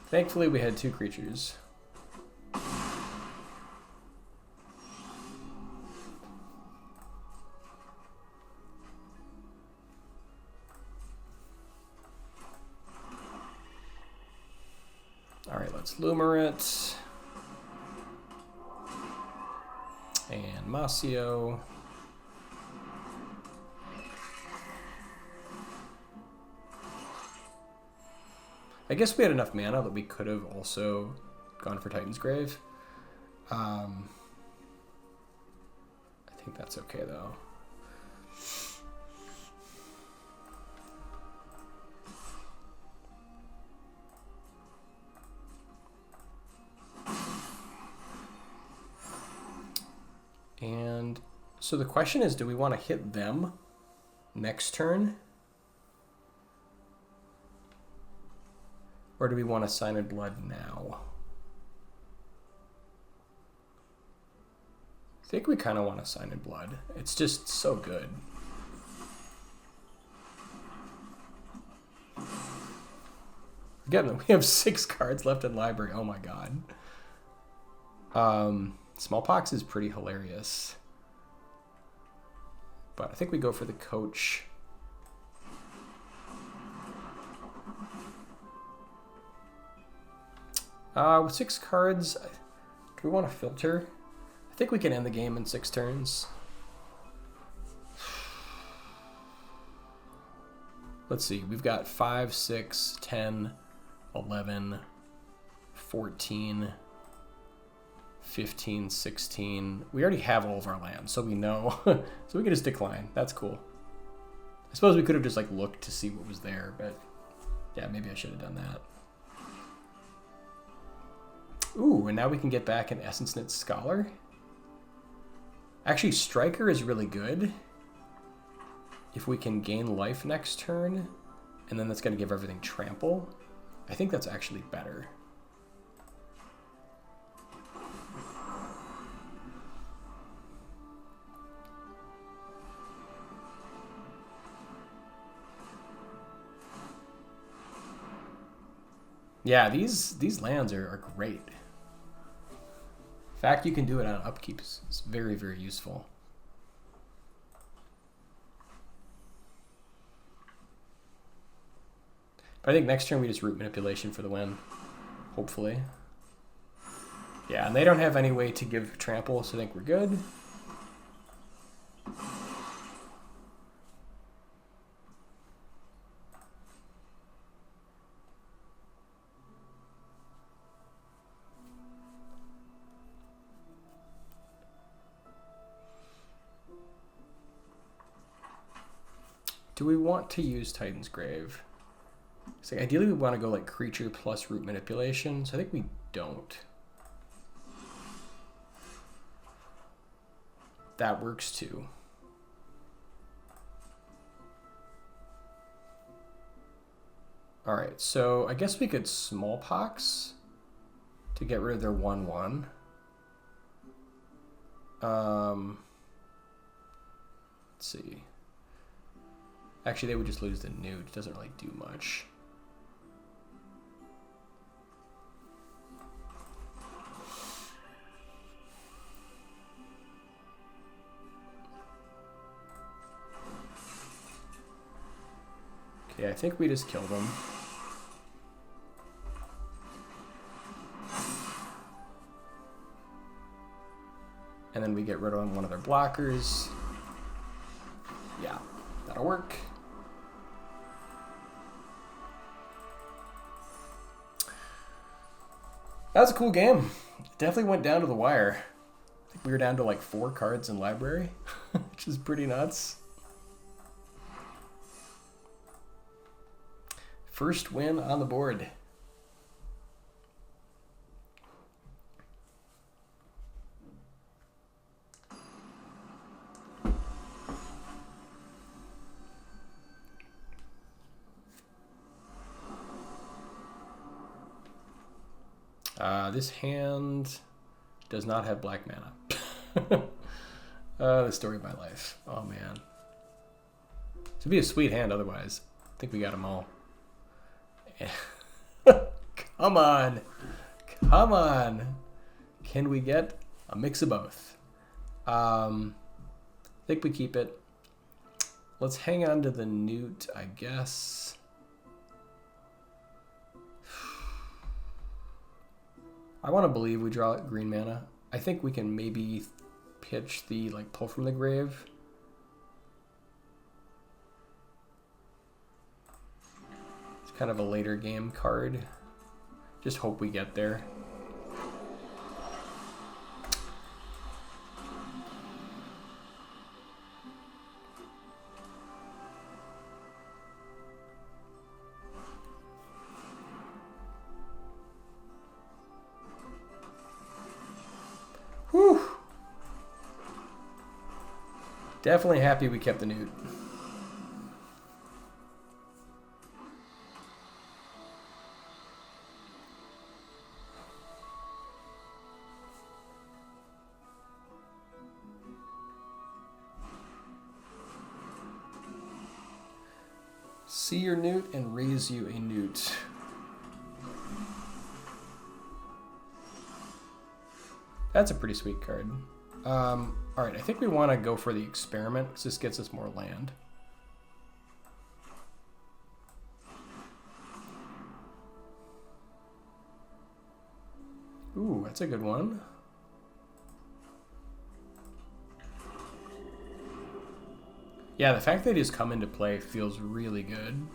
Thankfully we had 2 creatures. Alright, let's Lumaret. And Moseo. I guess we had enough mana that we could have also gone for Titan's Grave. I think that's okay though. And so the question is, do we want to hit them next turn? Or do we want to Sign in Blood now? I think we kind of want to Sign in Blood. It's just so good. Again, we have 6 cards left in library. Oh my god. Smallpox is pretty hilarious. But I think we go for the coach. With 6 cards, do we want to filter? I think we can end the game in 6 turns. Let's see, we've got 5, 6, 10, 11, 14, 15, 16. We already have all of our lands, so we know. So we can just decline. That's cool. I suppose we could have just like looked to see what was there, but yeah, maybe I should have done that. Ooh, and now we can get back an Essenceknit Scholar. Actually, Striker is really good. If we can gain life next turn, and then that's going to give everything trample, I think that's actually better. Yeah, these lands are great. The fact you can do it on upkeep is very, very useful. But I think next turn we just Root Manipulation for the win. Hopefully. Yeah, and they don't have any way to give trample, so I think we're good. Do we want to use Titan's Grave? So ideally we want to go like creature plus Root Manipulation, so I think we don't. That works too. Alright, so I guess we could Smallpox to get rid of their 1/1. Let's see. Actually, they would just lose the Newt. It doesn't really do much. Okay, I think we just kill them. And then we get rid of one of their blockers. Yeah, that'll work. That was a cool game. Definitely went down to the wire. I think we were down to like 4 cards in library, which is pretty nuts. First win on the board. This hand does not have black mana. The story of my life. Oh man. This would be a sweet hand otherwise. I think we got them all. Come on. Come on. Can we get a mix of both? I think we keep it. Let's hang on to the Newt, I guess. I want to believe we draw green mana. I think we can maybe pitch the like pull from the grave. It's kind of a later game card. Just hope we get there. Whew. Definitely happy we kept the Newt. See your Newt and raise you a Newt. That's a pretty sweet card. Alright, I think we want to go for the experiment because this gets us more land. Ooh, that's a good one. Yeah, the fact that he's come into play feels really good.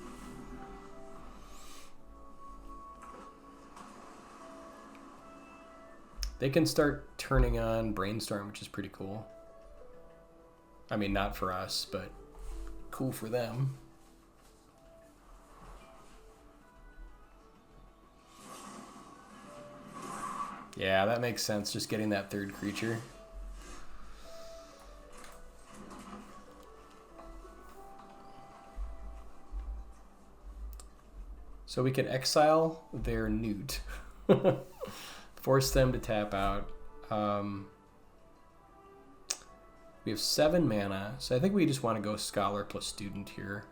They can start turning on Brainstorm, which is pretty cool. I mean, not for us, but cool for them. Yeah, that makes sense, just getting that third creature. So we can exile their Newt. Force them to tap out. We have 7 mana, so I think we just want to go Scholar plus Student here.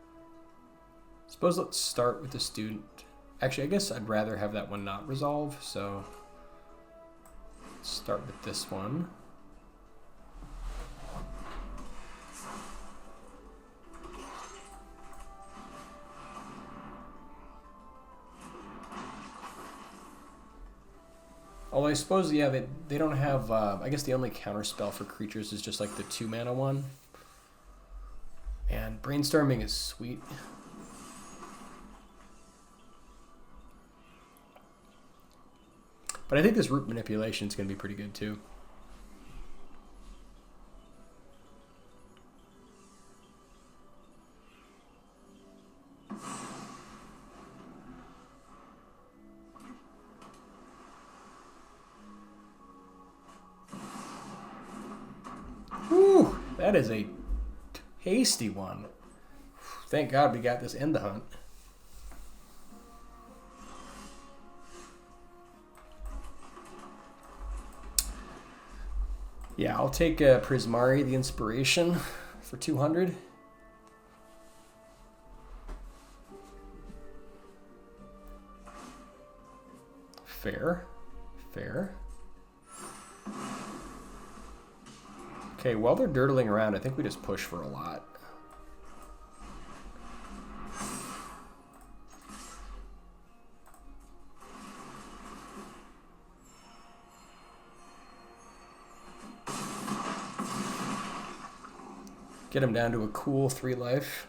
Suppose let's start with the Student. Actually, I guess I'd rather have that one not resolve, so let's start with this one. Although I suppose, yeah, they don't have, I guess the only counter spell for creatures is just like the 2 mana one. And Brainstorming is sweet. But I think this Root Manipulation is going to be pretty good too. Whew, that is a tasty one. Thank God we got this in the hunt. Yeah, I'll take Prismari, the Inspiration, for 200. Fair. Fair. Okay, while they're dirtling around, I think we just push for a lot. Get him down to a cool 3 life.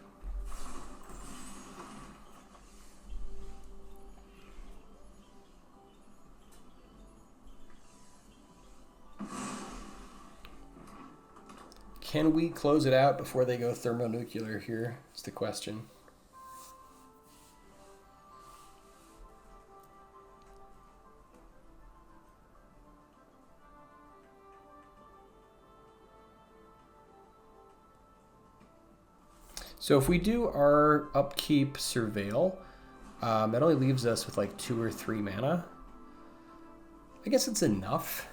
Can we close it out before they go thermonuclear here? Is the question. So if we do our upkeep Surveil, that only leaves us with like 2 or 3 mana. I guess it's enough.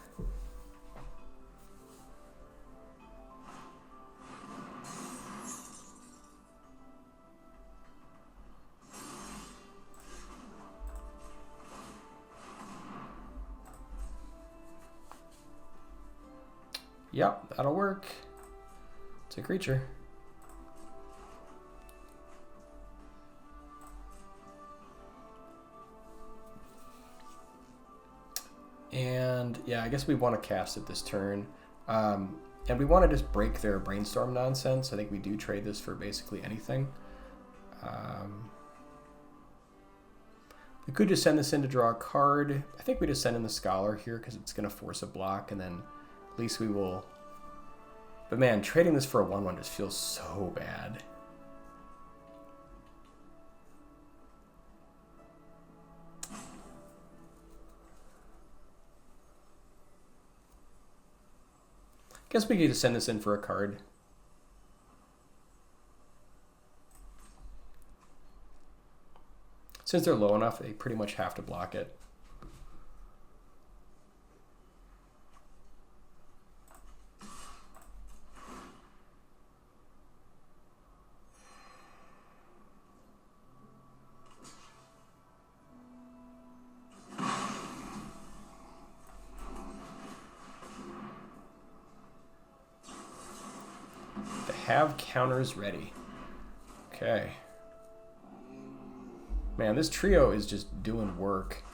Yep, that'll work. It's a creature. And yeah, I guess we want to cast it this turn. And we want to just break their brainstorm nonsense. I think we do trade this for basically anything. We could just send this in to draw a card. I think we just send in the Scholar here because it's going to force a block, and then at least we will... But man, trading this for a 1/1 just feels so bad. Guess we could just send this in for a card. Since they're low enough, they pretty much have to block it. Have counters ready. Okay. Man, this trio is just doing work.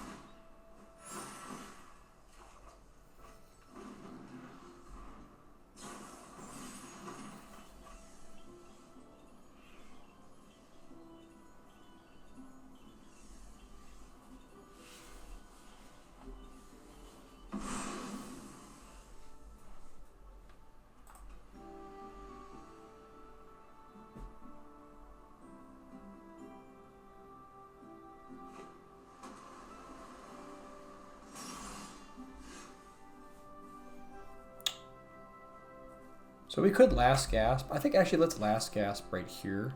So we could Last Gasp. I think actually let's Last Gasp right here.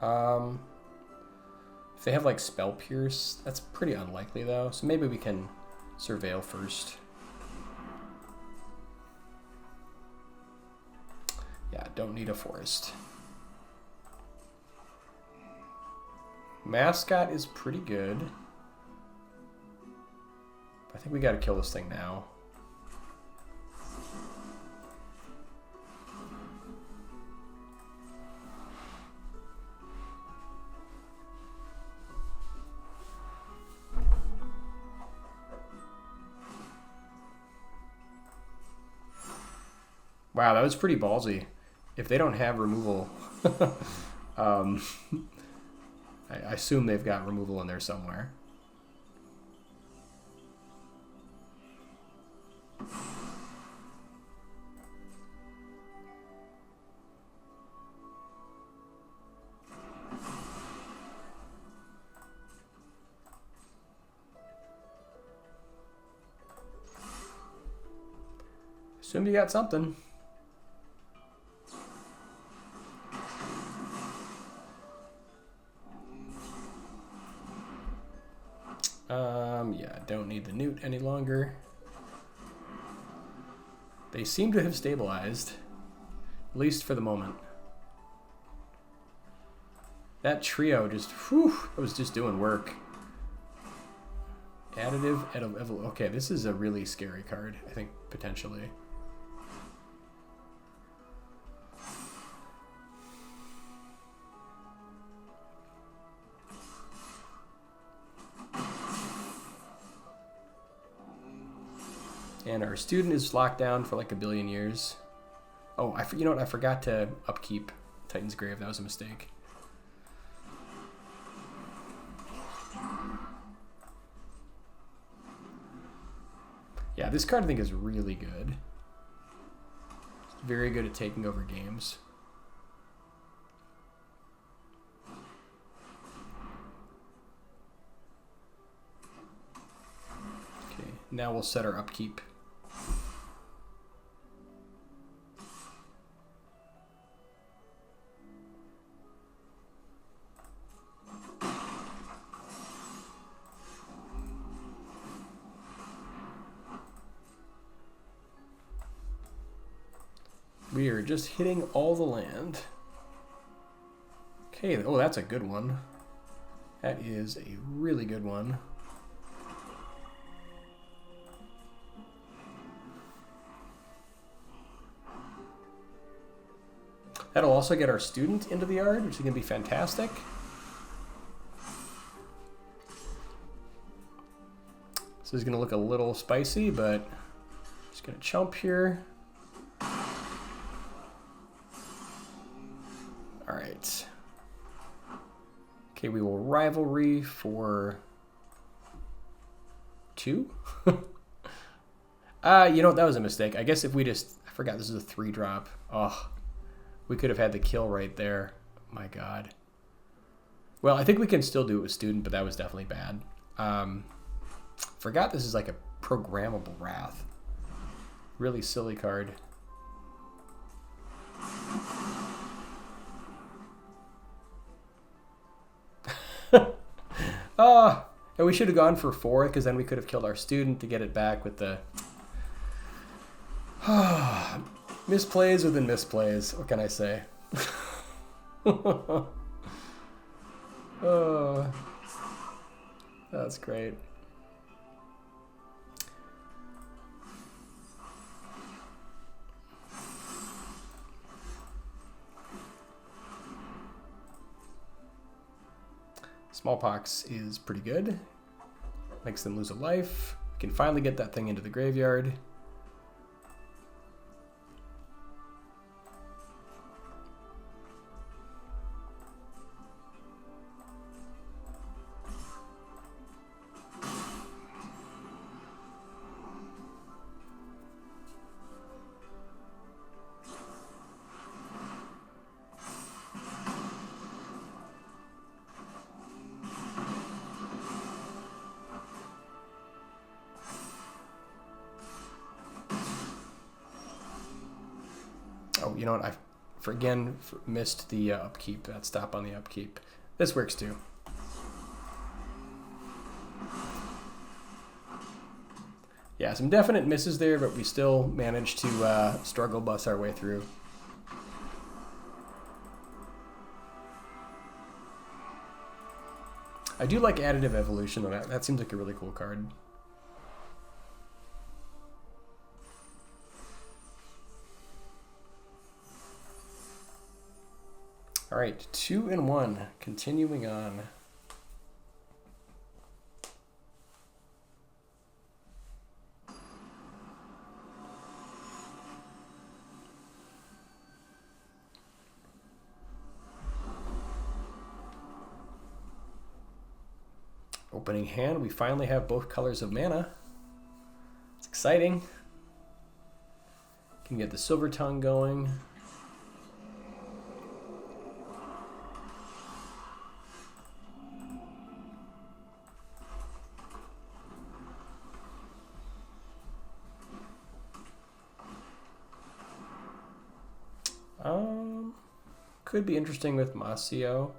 If they have like Spell Pierce, that's pretty unlikely though. So maybe we can Surveil first. Yeah, don't need a forest. Mascot is pretty good. I think we gotta kill this thing now. Wow, that was pretty ballsy. If they don't have removal, I assume they've got removal in there somewhere. Assume you got something. Yeah, don't need the Newt any longer. They seem to have stabilized, at least for the moment. That trio just, whew, it was just doing work. Additive, okay, this is a really scary card, I think, potentially. And our student is locked down for like a billion years. Oh, you know what? I forgot to upkeep Titan's Grave. That was a mistake. Yeah, this card I think is really good. It's very good at taking over games. Okay, now we'll set our upkeep. here, just hitting all the land. Okay, oh, that's a good one. That is a really good one. That'll also get our student into the yard, which is going to be fantastic. This is going to look a little spicy, but just going to chump here. All right. Okay, we will Rivalry for 2. You know, that was a mistake. I guess if we just... I forgot this is a 3-drop. Oh, we could have had the kill right there. My God. Well, I think we can still do it with Student, but that was definitely bad. Forgot this is like a programmable Wrath. Really silly card. And we should have gone for 4, because then we could have killed our Student to get it back with the... misplays within misplays. What can I say? Oh, that's great. Smallpox is pretty good. Makes them lose a life. We can finally get that thing into the graveyard. Oh, you know what? I again missed the upkeep. That stop on the upkeep. This works too. Yeah, some definite misses there, but we still managed to struggle bus our way through. I do like Additive Evolution, though. That seems like a really cool card. All right, 2-1, continuing on. Opening hand, we finally have both colors of mana. It's exciting. Can get the Silvertongue going. Could be interesting with Moseo.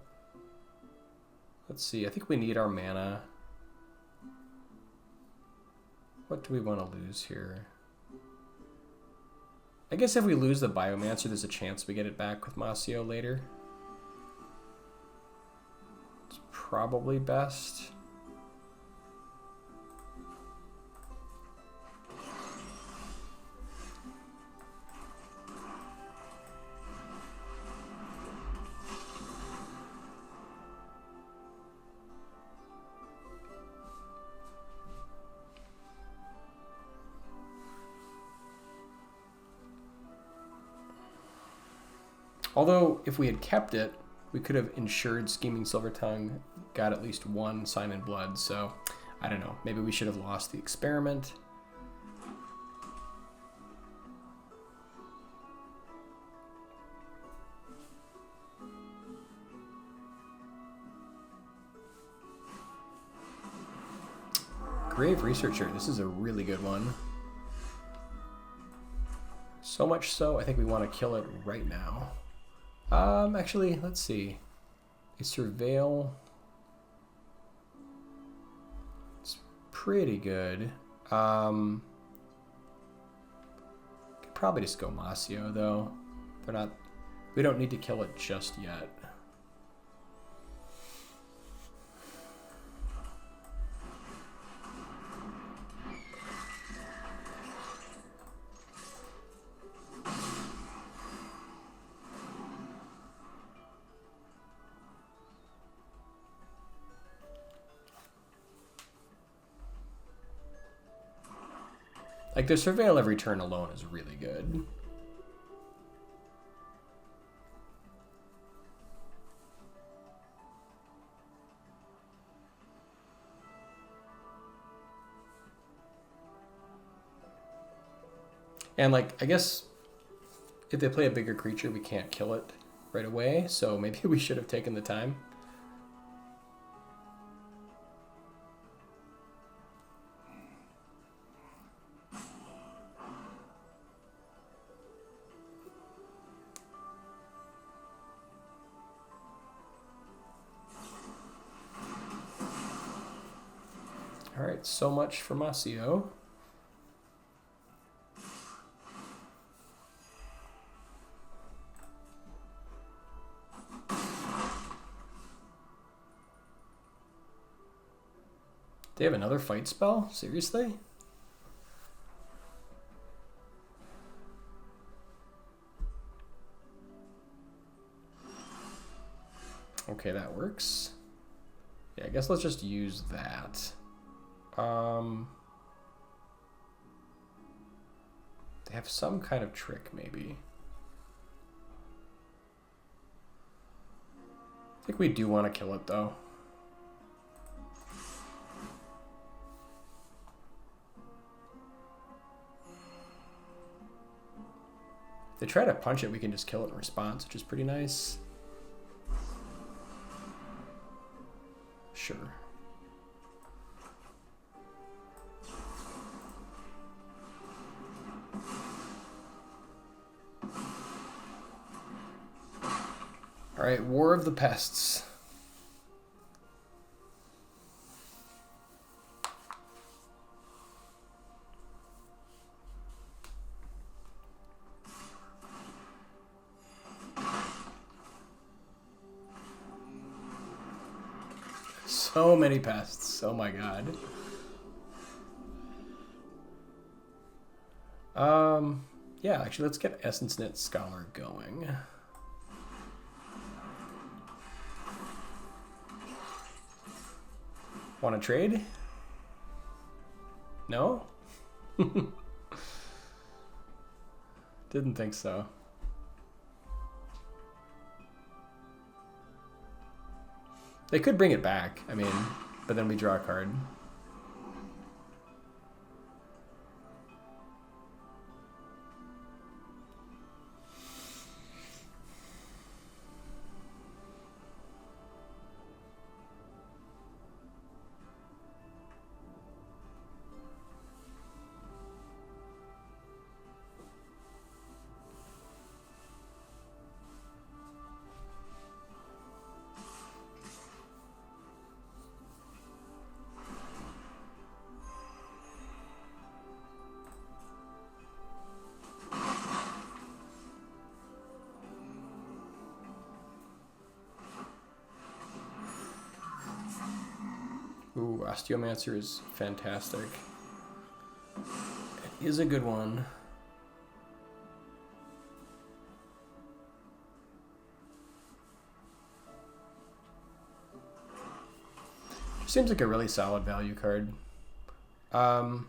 Let's see, I think we need our mana. What do we want to lose here? I guess if we lose the Biomancer, there's a chance we get it back with Moseo later. It's probably best. Although, if we had kept it, we could have ensured Scheming Silvertongue got at least 1 Sign in Blood, so I don't know. Maybe we should have lost the experiment. Grave Researcher, this is a really good one. So much so, I think we want to kill it right now. Actually, let's see. A Surveil. It's pretty good. Could probably just go Moseo, though. They're not. We don't need to kill it just yet. Like, the Surveil every turn alone is really good. And, like, I guess if they play a bigger creature, we can't kill it right away, so maybe we should have taken the time. All right, so much for Moseo. They have another fight spell? Seriously? Okay, that works. Yeah, I guess let's just use that. They have some kind of trick, maybe. I think we do want to kill it, though. If they try to punch it, we can just kill it in response, which is pretty nice. Sure. All right, War of the Pests. So many pests. Oh my god. Yeah, actually, let's get Essenceknit Scholar going. Want to trade? No? Didn't think so. They could bring it back, I mean, but then we draw a card. Ooh, Osteomancer is fantastic. It is a good one. Seems like a really solid value card. Let's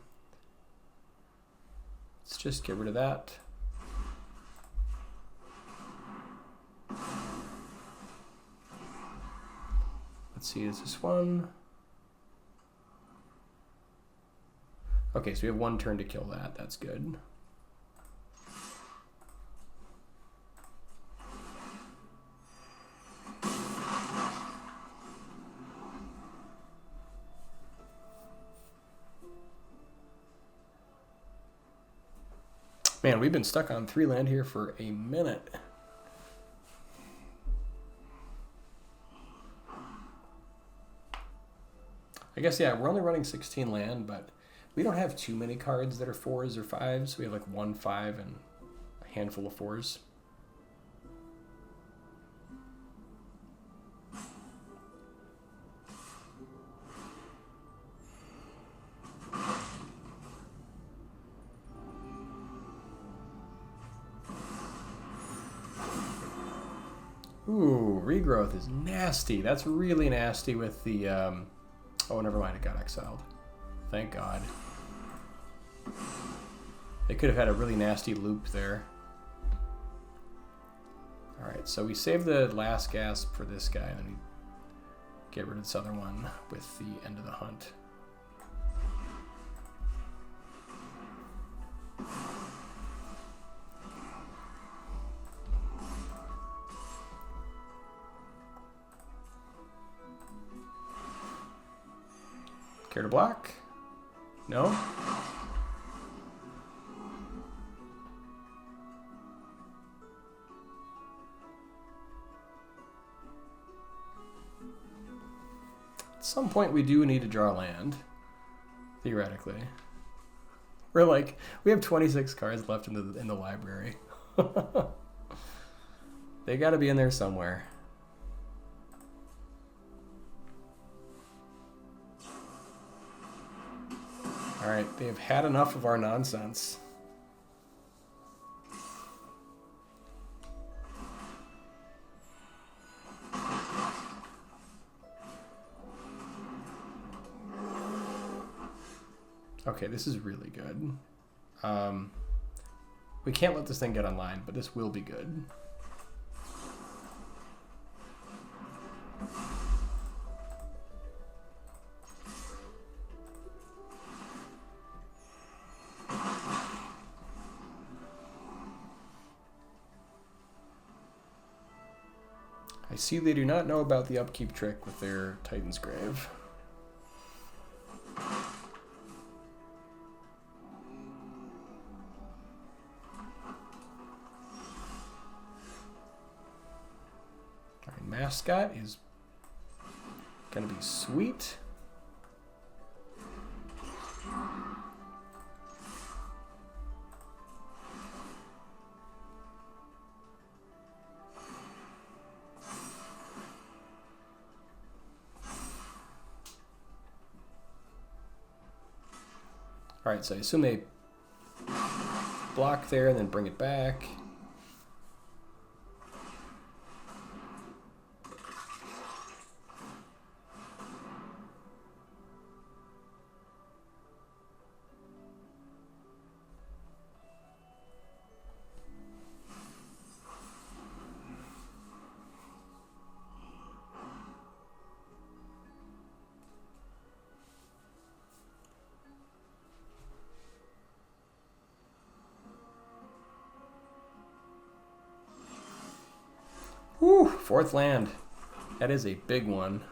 just get rid of that. Let's see, is this one? Okay, so we have one turn to kill that. That's good. Man, we've been stuck on 3 land here for a minute. I guess, yeah, we're only running 16 land, but we don't have too many cards that are 4s or 5s. We have like 1 5 and a handful of 4s. Ooh, regrowth is nasty. That's really nasty with the, oh, never mind, it got exiled. Thank God. They could have had a really nasty loop there. Alright, so we save the Last Gasp for this guy, and then we get rid of this other one with the end of the hunt. Care to block? No? At some point we do need to draw land, theoretically. We're like, we have 26 cards left in the library. They gotta be in there somewhere. Alright, they have had enough of our nonsense. Okay, this is really good. We can't let this thing get online, but this will be good. I see they do not know about the upkeep trick with their Titan's Grave. Alright, Mascot is gonna be sweet. Alright, so I assume they block there and then bring it back. Whew, fourth land. That is a big one.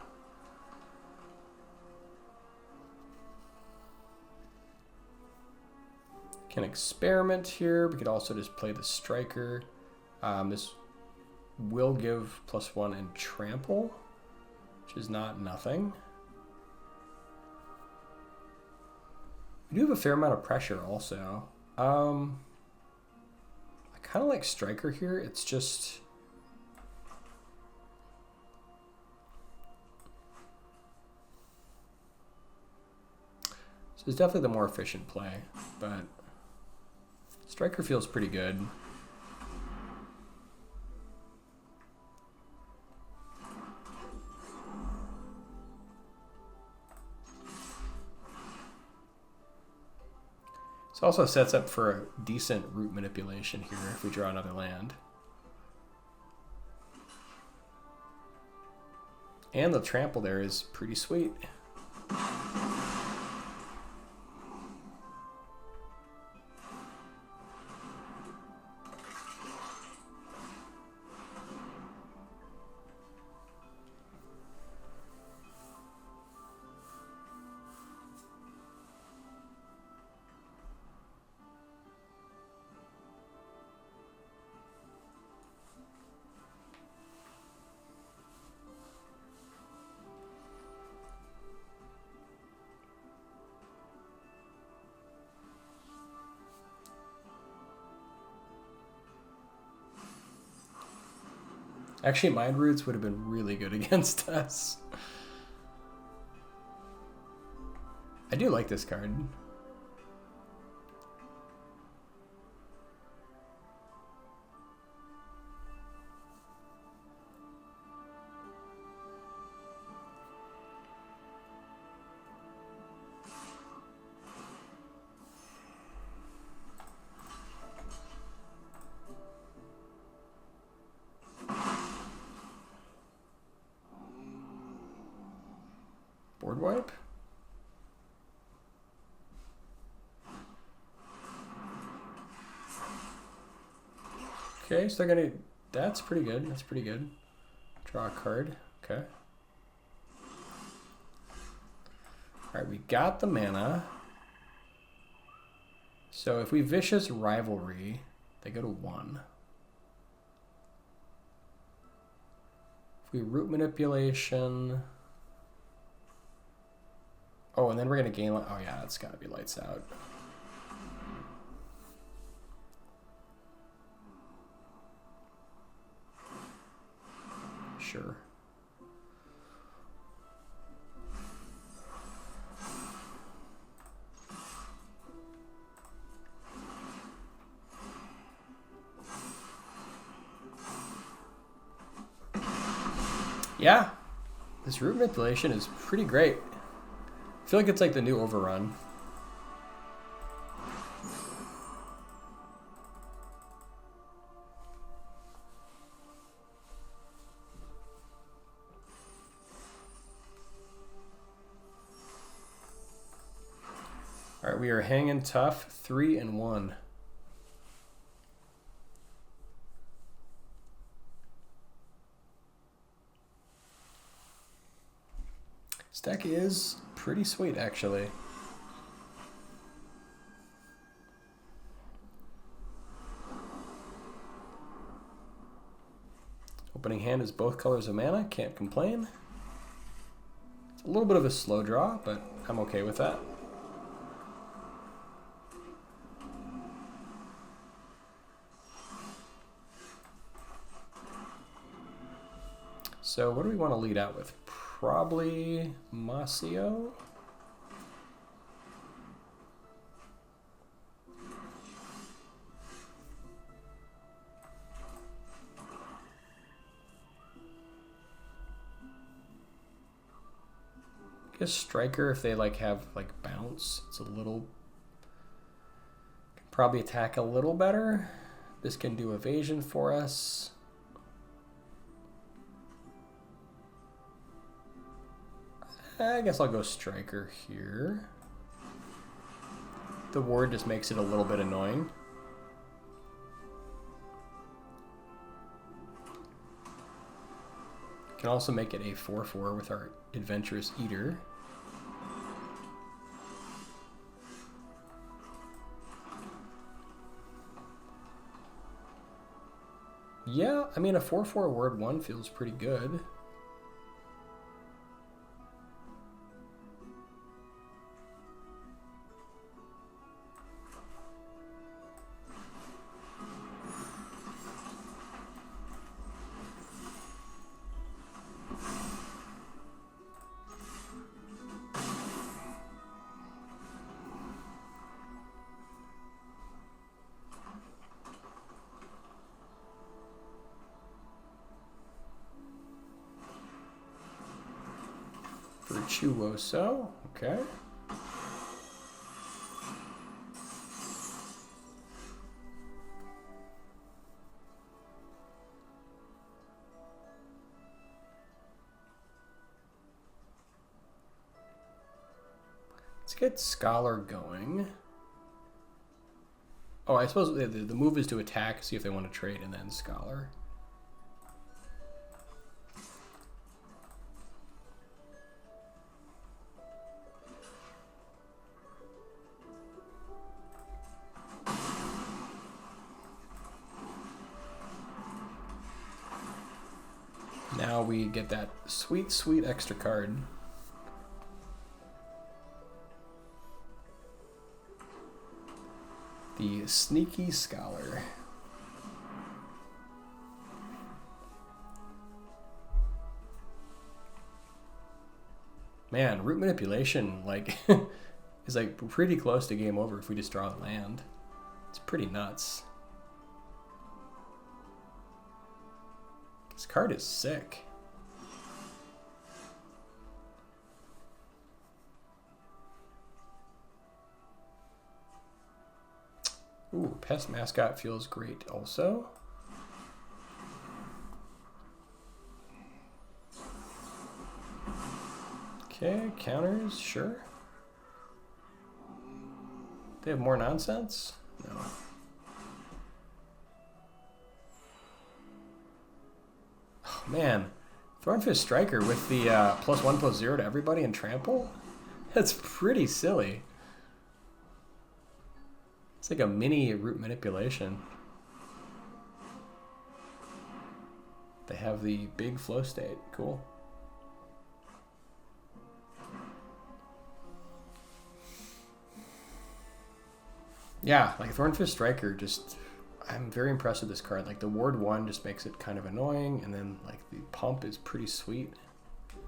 Can experiment here. We could also just play the Striker. This will give +1 and trample, which is not nothing. We do have a fair amount of pressure also. I kind of like Striker here. It's just... So it's definitely the more efficient play, but Striker feels pretty good. This also sets up for a decent root manipulation here if we draw another land. And the trample there is pretty sweet. Actually, Mind Roots would have been really good against us. I do like this card. Board wipe. Okay, so they're gonna, that's pretty good, that's pretty good. Draw a card, okay. Alright, we got the mana. So if we Vicious Rivalry, they go to 1. If we Root Manipulation... Oh, and then we're going to gain... Oh yeah, it's got to be lights out. Sure. Yeah, this root manipulation is pretty great. I feel like it's like the new overrun. All right, we are hanging tough, 3-1. This deck is pretty sweet, actually. Opening hand is both colors of mana, can't complain. It's a little bit of a slow draw, but I'm okay with that. So what do we want to lead out with? Probably Moseo. I guess Striker, if they like have like bounce, it's a little, can probably attack a little better. This can do evasion for us. I guess I'll go Striker here. The ward just makes it a little bit annoying. Can also make it a 4/4 with our Adventurous Eater. Yeah, I mean a 4/4 word 1 feels pretty good. Virtuoso, okay. Let's get Scholar going. Oh, I suppose the move is to attack, see if they want to trade, and then Scholar. Now we get that sweet, sweet extra card. The Sneaky Scholar. Man, root manipulation like is like pretty close to game over if we just draw a land. It's pretty nuts. This card is sick. Ooh, Pest Mascot feels great also. Okay, counters, sure. They have more nonsense? No. Oh, man. Thornfist Striker with the +1/+0 to everybody and trample? That's pretty silly. It's like a mini root manipulation. They have the big flow state. Cool. Yeah, like Thornfist Striker, just I'm very impressed with this card. Like the Ward 1 just makes it kind of annoying, and then like the pump is pretty sweet.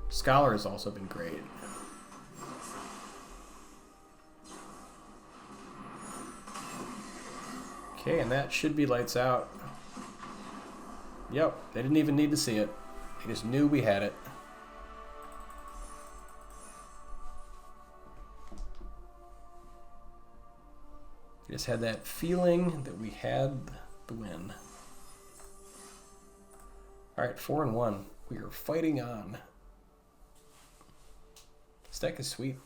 Scholar has also been great. Okay, and that should be lights out. Yep, they didn't even need to see it. They just knew we had it. Just had that feeling that we had the win. All right, 4-1. We are fighting on. This deck is sweet.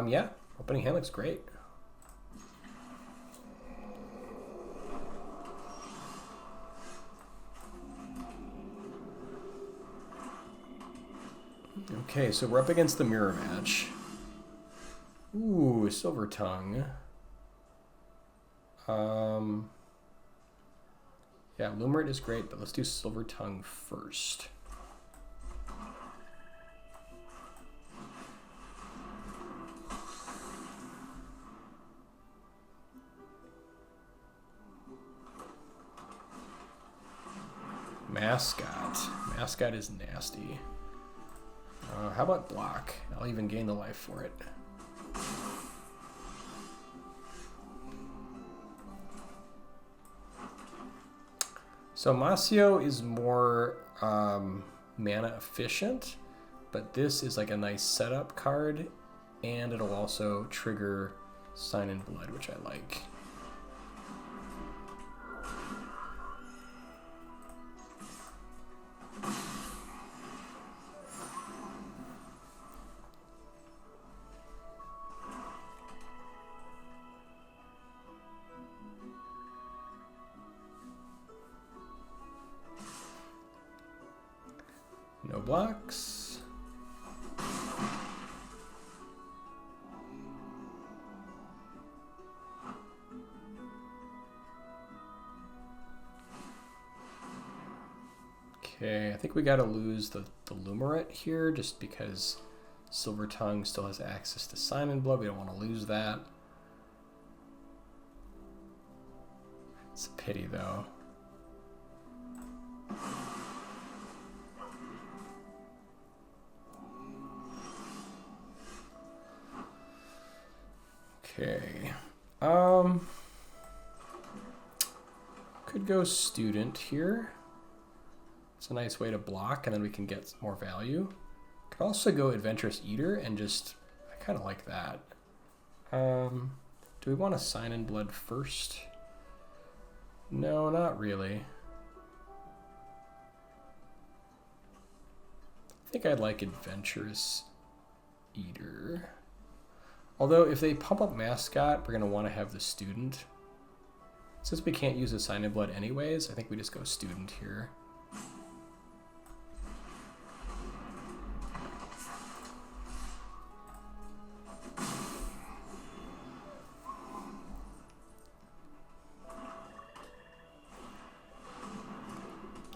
Yeah, opening hand looks great. Okay, so we're up against the mirror match. Ooh, Silvertongue. Yeah, Lumaret is great, but let's do Silvertongue first. Mascot. Mascot is nasty. How about block? I'll even gain the life for it. So Moseo is more mana efficient, but this is like a nice setup card, and it'll also trigger Sign in Blood, which I like. No blocks. Okay, I think we gotta lose the Lumaret here just because Silvertongue still has access to Sign in Blood. We don't want to lose that. It's a pity though. Okay, could go student here. It's a nice way to block, and then we can get more value. Could also go Adventurous Eater and just, I kind of like that. Do we want to Sign in Blood first? No, not really. I think I'd like Adventurous Eater. Although, if they pump up Mascot, we're going to want to have the student. Since we can't use a Sign in Blood anyways, I think we just go student here.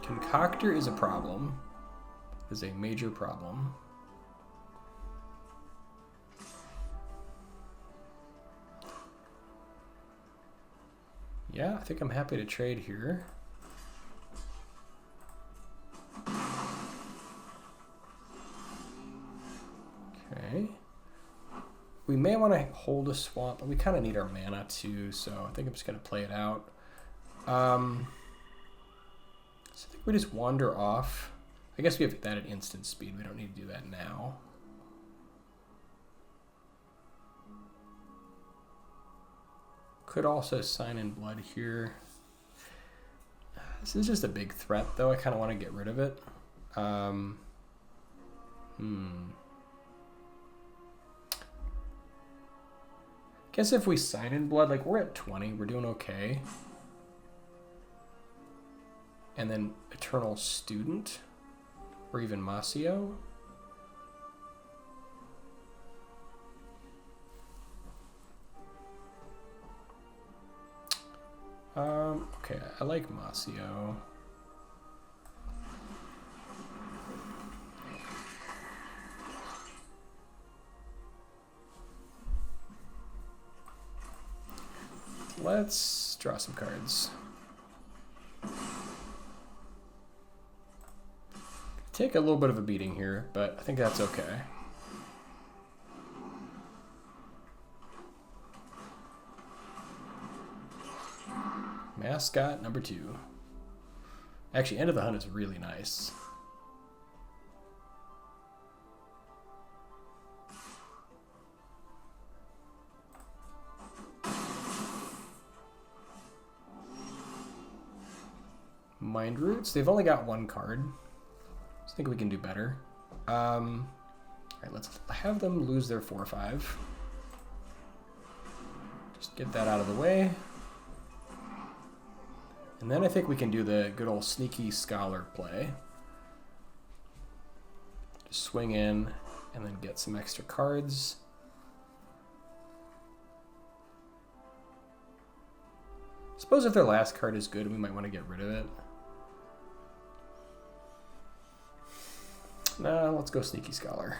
Concoctor is a problem. Is a major problem. Yeah, I think I'm happy to trade here. Okay. We we may want to hold a swamp, but we kind of need our mana too, so I think I'm just going to play it out. So I think we just wander off. I guess we have that at instant speed. We don't need to do that now. Could also sign in blood here. This is just a big threat, though. I kind of want to get rid of it. Guess if we sign in blood, like we're at 20, we're doing okay. And then Eternal Student, or even Moseo. Okay, I like Moseo. Let's draw some cards. Take a little bit of a beating here, but I think that's okay. Mascot number 2. Actually, End of the Hunt is really nice. Mind Roots, they've only got 1 card. I think we can do better. All right, let's have them lose their 4/5. Just get that out of the way. And then I think we can do the good old sneaky Scholar play. Just swing in and then get some extra cards. Suppose if their last card is good, we might want to get rid of it. Nah, let's go Sneaky Scholar.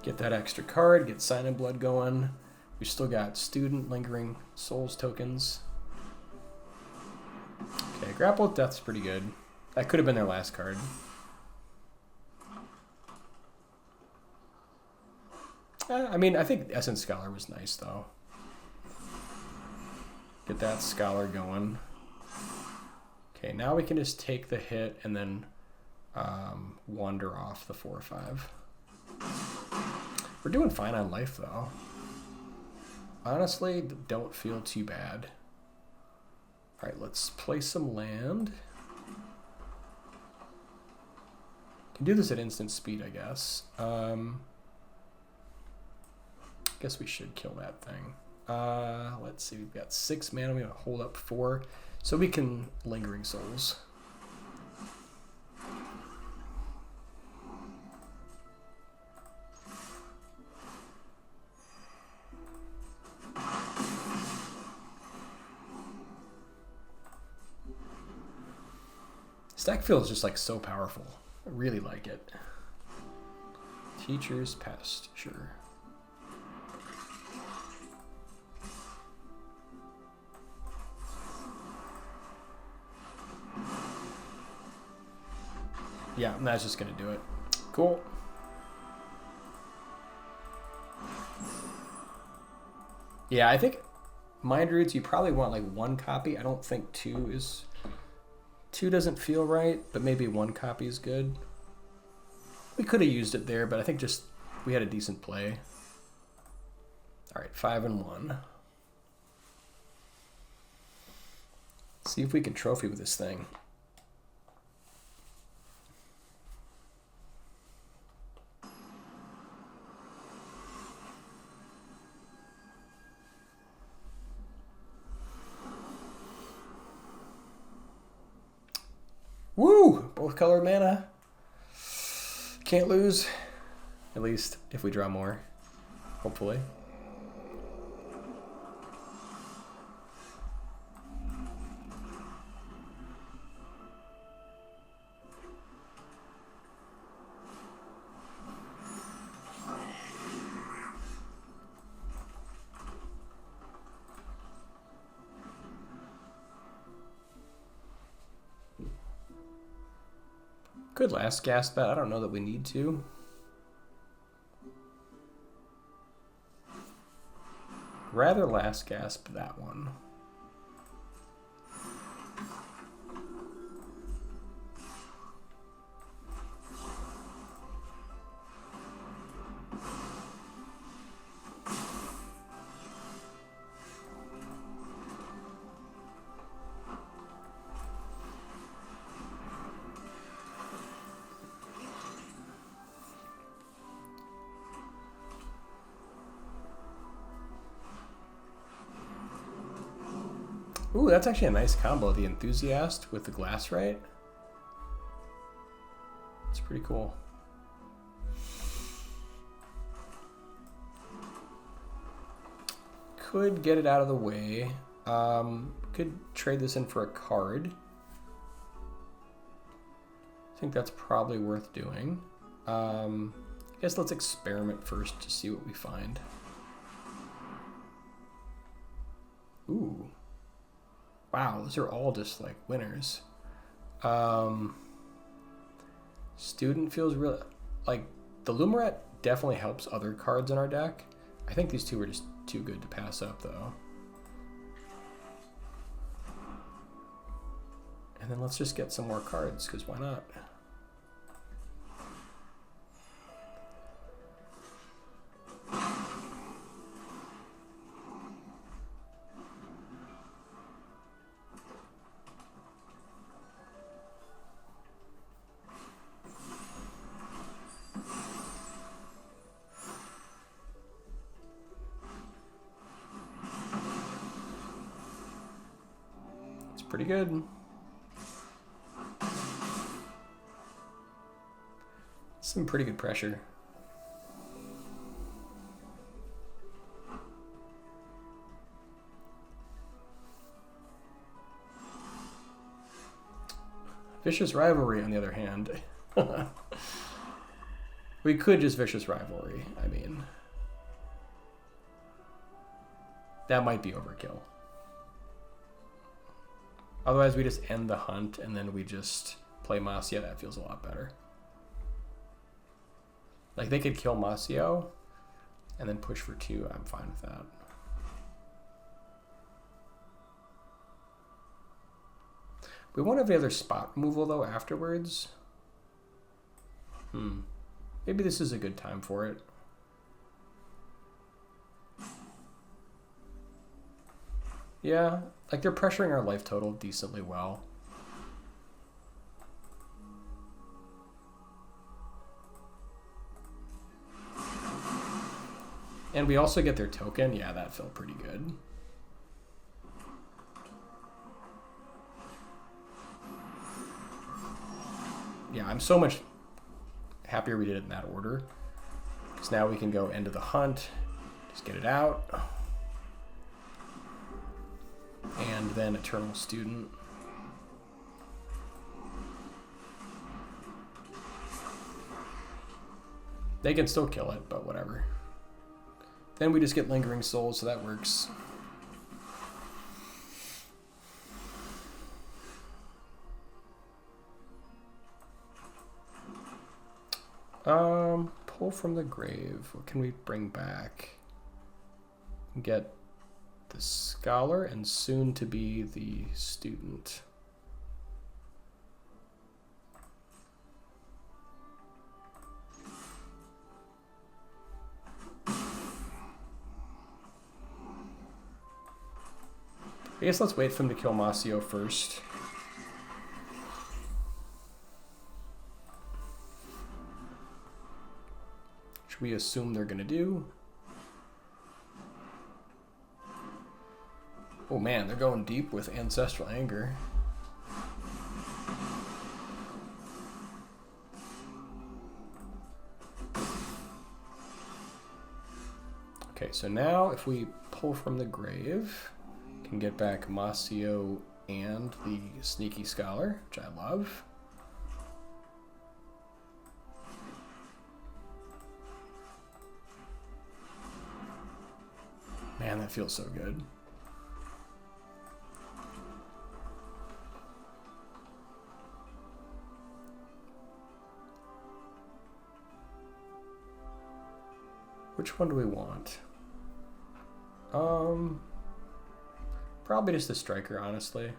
Get that extra card, get Sign in Blood going. We still got Student, Lingering Souls tokens. Okay, Grapple with Death's pretty good. That could have been their last card. I mean, I think Essence Scholar was nice, though. Get that Scholar going. Okay, now we can just take the hit and then wander off the 4/5. We're doing fine on life, though. Honestly, don't feel too bad. All right, let's play some land. Can do this at instant speed, I guess. Guess we should kill that thing. Let's see, we've got 6 mana. We want to hold up 4, so we can Lingering Souls. Stack feels just like so powerful. I really like it. Teacher's Pest, sure. Yeah, that's just gonna do it. Cool. Yeah, I think Mind Roots, you probably want like 1 copy. I don't think 2 is... 2 doesn't feel right, but maybe 1 copy is good. We could have used it there, but I think just we had a decent play. All right, 5 and 1. See if we can trophy with this thing. Woo! Both color mana. Can't lose. At least if we draw more. Hopefully. Could Last Gasp that. I don't know that we need to. Rather Last Gasp that one. Ooh, that's actually a nice combo. The Enthusiast with the Glassrite. It's pretty cool. Could get it out of the way. Could trade this in for a card. I think that's probably worth doing. I guess let's experiment first to see what we find. Ooh. Wow, those are all just like winners. Student feels real. Like the Lumaret definitely helps other cards in our deck. I think these two are just too good to pass up though. And then let's just get some more cards, because why not? It's pretty good. Some pretty good pressure. Vicious Rivalry, on the other hand. We could just Vicious Rivalry, I mean. That might be overkill. Otherwise, we just end the hunt and then we just play Moseo. That feels a lot better. Like, they could kill Moseo and then push for 2. I'm fine with that. We won't have any other spot removal, though, afterwards. Maybe this is a good time for it. Yeah, like, they're pressuring our life total decently well. And we also get their token. Yeah, that felt pretty good. Yeah, I'm so much happier we did it in that order. Because now we can go end of the hunt, just get it out. And then Eternal Student. They can still kill it, but whatever. Then we just get Lingering Souls, so that works. Pull from the grave. What can we bring back? Get the Scholar and soon to be the Student. I guess let's wait for him to kill Moseo first. Which we assume they're going to do. Oh man, they're going deep with Ancestral Anger. Okay, so now if we pull from the grave, can get back Moseo and the Sneaky Scholar, which I love. Man, that feels so good. Which one do we want? Probably just the Striker, honestly.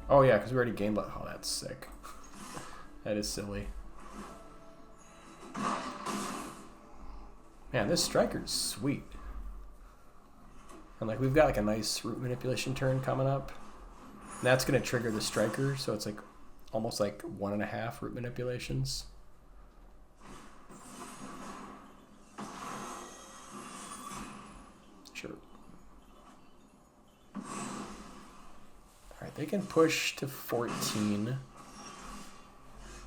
Oh yeah, because we already gained. Oh, that's sick. That is silly. Man, this Striker's sweet. And like we've got like a nice root manipulation turn coming up. And that's gonna trigger the Striker, so it's like almost like 1.5 root manipulations. Sure. Alright, they can push to 14.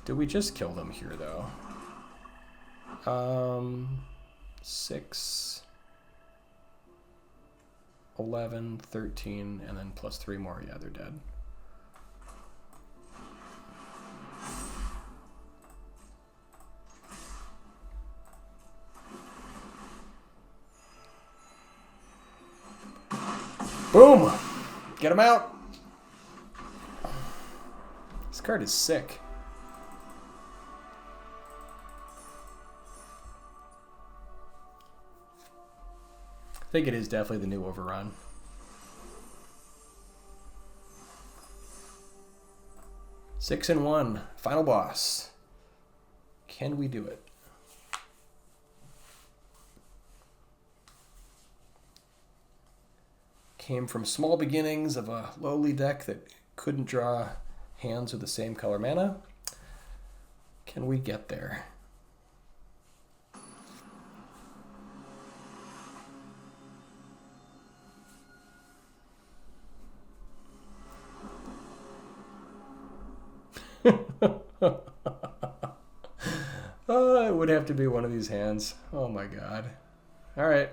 Did we just kill them here though? 6, 11, 13, and then plus 3 more. Yeah, they're dead. Boom! Get him out! This card is sick. I think it is definitely the new overrun. Six and 1, final boss. Can we do it? Came from small beginnings of a lowly deck that couldn't draw hands with the same color mana. Can we get there? It would have to be one of these hands. Oh my god. Alright.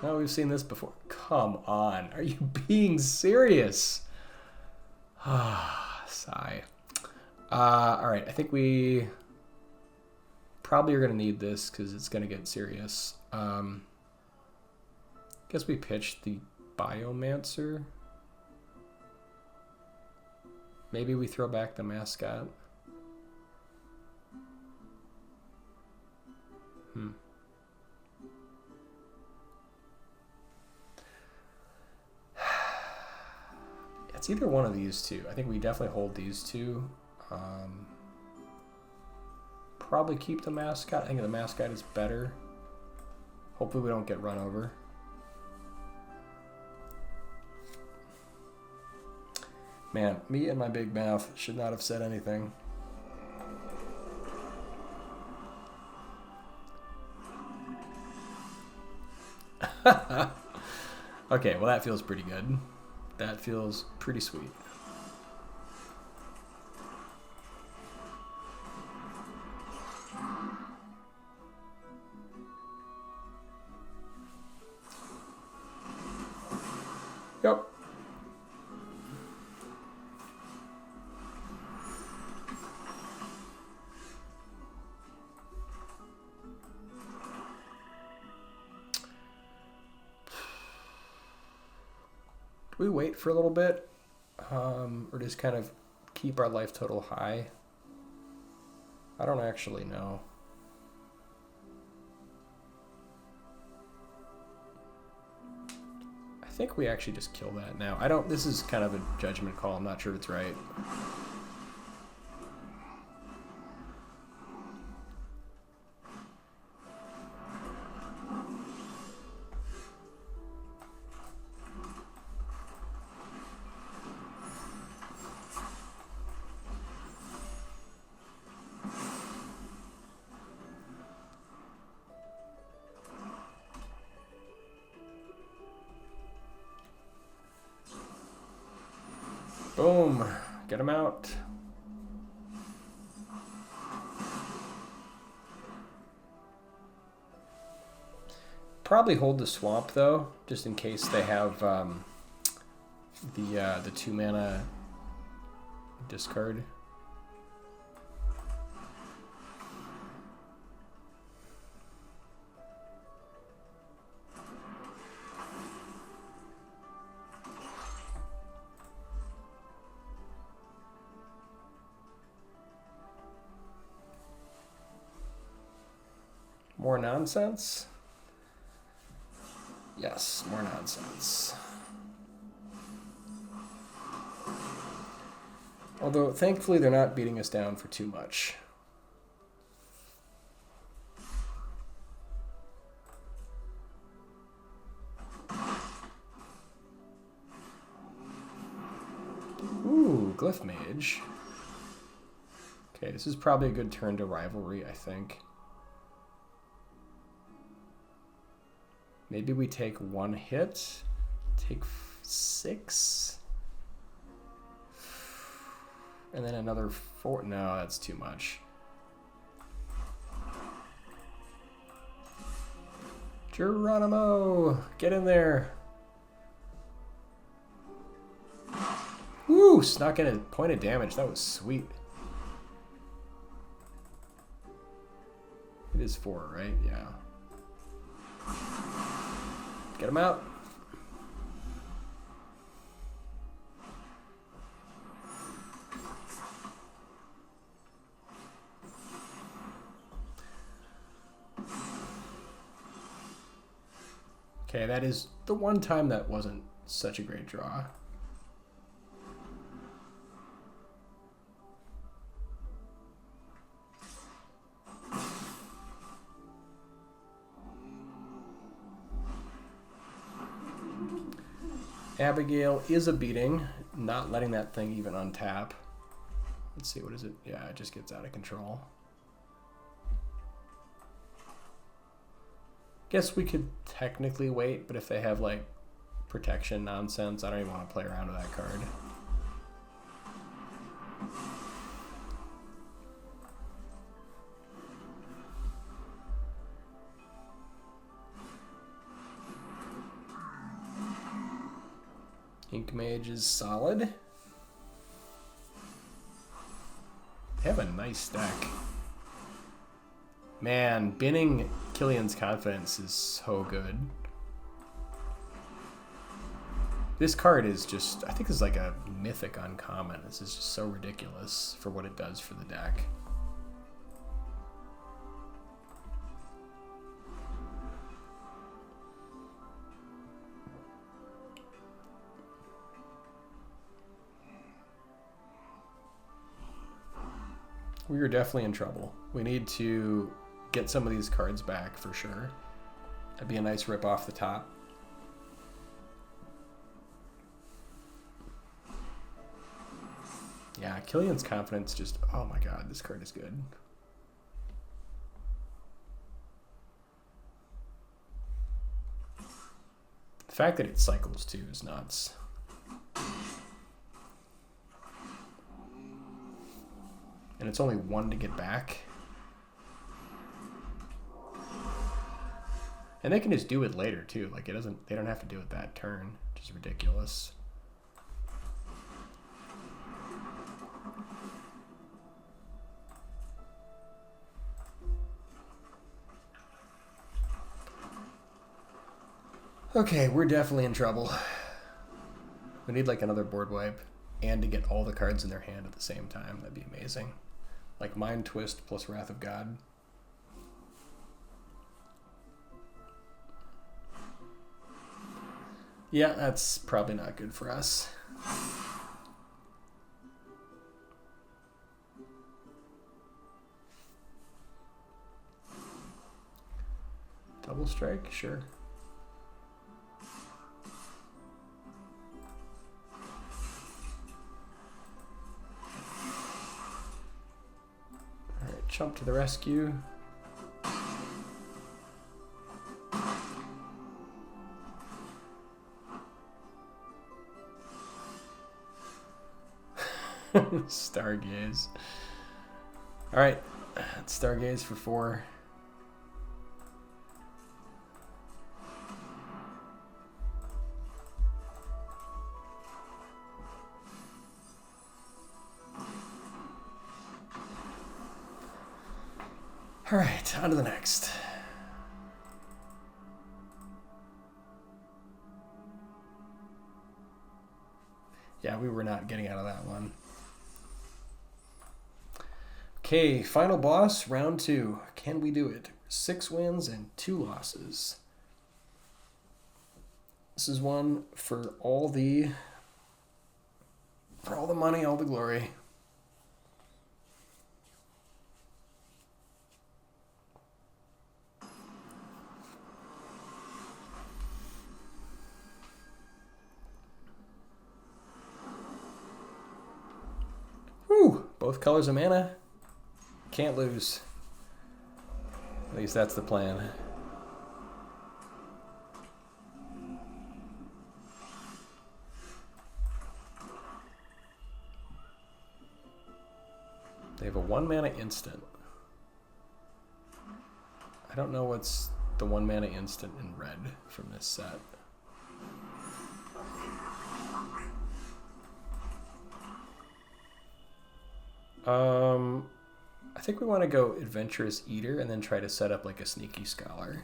Now we've seen this before. Come on. Are you being serious? Sigh. Alright. I think we probably are going to need this because it's going to get serious. Guess we pitched the Biomancer. Maybe we throw back the Mascot. It's either one of these two. I think we definitely hold these two. Probably keep the Mascot. I think the Mascot is better. Hopefully we don't get run over. Man, me and my big mouth should not have said anything. Okay, well that feels pretty good. That feels pretty sweet. Yep. Do we wait for a little bit? Or just kind of keep our life total high? I don't actually know. I think we actually just kill that now. This is kind of a judgment call. I'm not sure if it's right. Boom. Get him out. Probably hold the swamp though, just in case they have the 2 mana discard. more nonsense? Yes, more nonsense. Although, thankfully, they're not beating us down for too much. Ooh, Glyph Mage. Okay, this is probably a good turn to Rivalry, I think. Maybe we take one hit, take 6, and then another 4. No, that's too much. Geronimo, get in there. Woo, snuck in a point of damage. That was sweet. It is 4, right? Yeah. Get him out. Okay, that is the one time that wasn't such a great draw. Abigail is a beating, not letting that thing even untap. Let's see, what is it? Yeah, it just gets out of control. Guess we could technically wait, but if they have like protection nonsense, I don't even want to play around with that card. Ink Mage is solid. They have a nice deck. Man, binning Killian's Confidence is so good. This card is just, I think this is like a mythic uncommon. This is just so ridiculous for what it does for the deck. We are definitely in trouble. We need to get some of these cards back for sure. That'd be a nice rip off the top. Yeah, Killian's Confidence just, oh my god, this card is good. The fact that it cycles too is nuts. And it's only 1 to get back. And they can just do it later too. Like they don't have to do it that turn, which is ridiculous. Okay, we're definitely in trouble. We need like another board wipe and to get all the cards in their hand at the same time. That'd be amazing. Like Mind Twist plus Wrath of God. Yeah, that's probably not good for us. Double strike, sure. All right, Chump to the rescue. Stargaze. All right, Stargaze for 4. All right, on to the next. Yeah, we were not getting out of that one. Okay, final boss, round 2. Can we do it? 6 wins and 2 losses. This is one for all the money, all the glory. Whew, both colors of mana. Can't lose. At least that's the plan. They have a 1 mana instant. I don't know what's the 1 mana instant in red from this set. I think we want to go Adventurous Eater and then try to set up like a sneaky Scholar.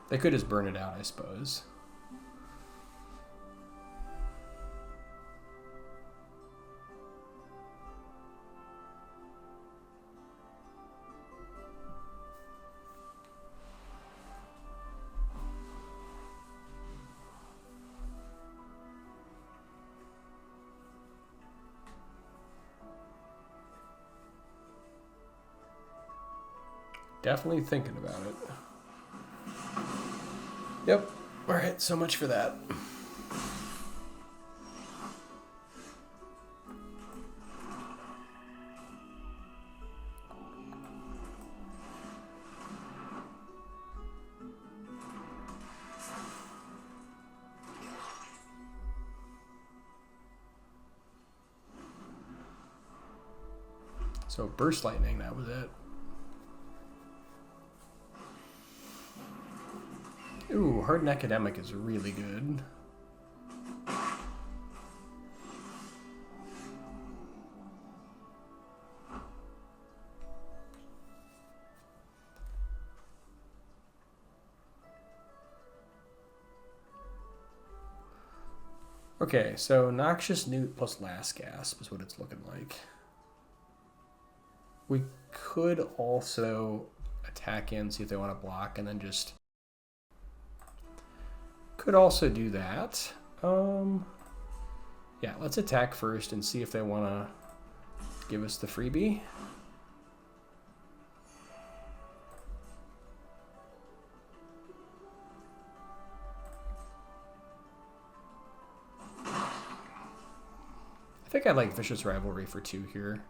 They could just burn it out, I suppose. Definitely thinking about it. Yep. All right, so much for that. So Burst Lightning, that was it. Ooh, Hardened Academic is really good. Okay, so Noxious Newt plus Last Gasp is what it's looking like. We could also attack in, see if they want to block, and then just... Could also do that. Yeah, let's attack first and see if they want to give us the freebie. I think I like Vicious Rivalry for 2 here.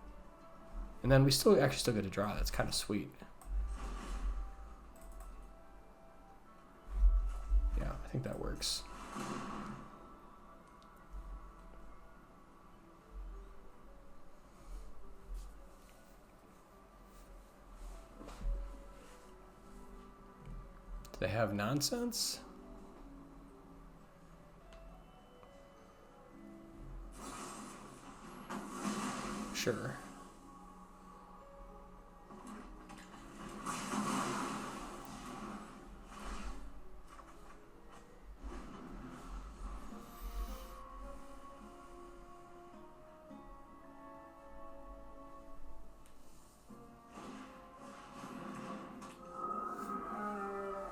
And then we still get a draw. That's kind of sweet. Yeah, I think that works. Do they have nonsense? Sure.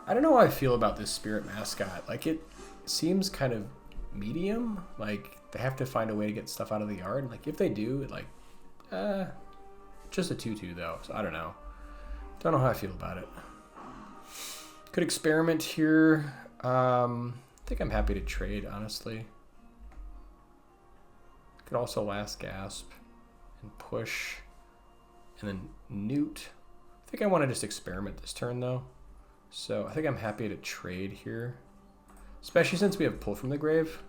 I don't know how I feel about this Spirit Mascot. Like, it seems kind of medium. Like, they have to find a way to get stuff out of the yard. Like, if they do, it like, just a 2/2 though. So I don't know. Don't know how I feel about it. Could experiment here. I think I'm happy to trade, honestly. Could also Last Gasp and push. And then Newt. I think I want to just experiment this turn though. So I think I'm happy to trade here, especially since we have Pull from the Grave.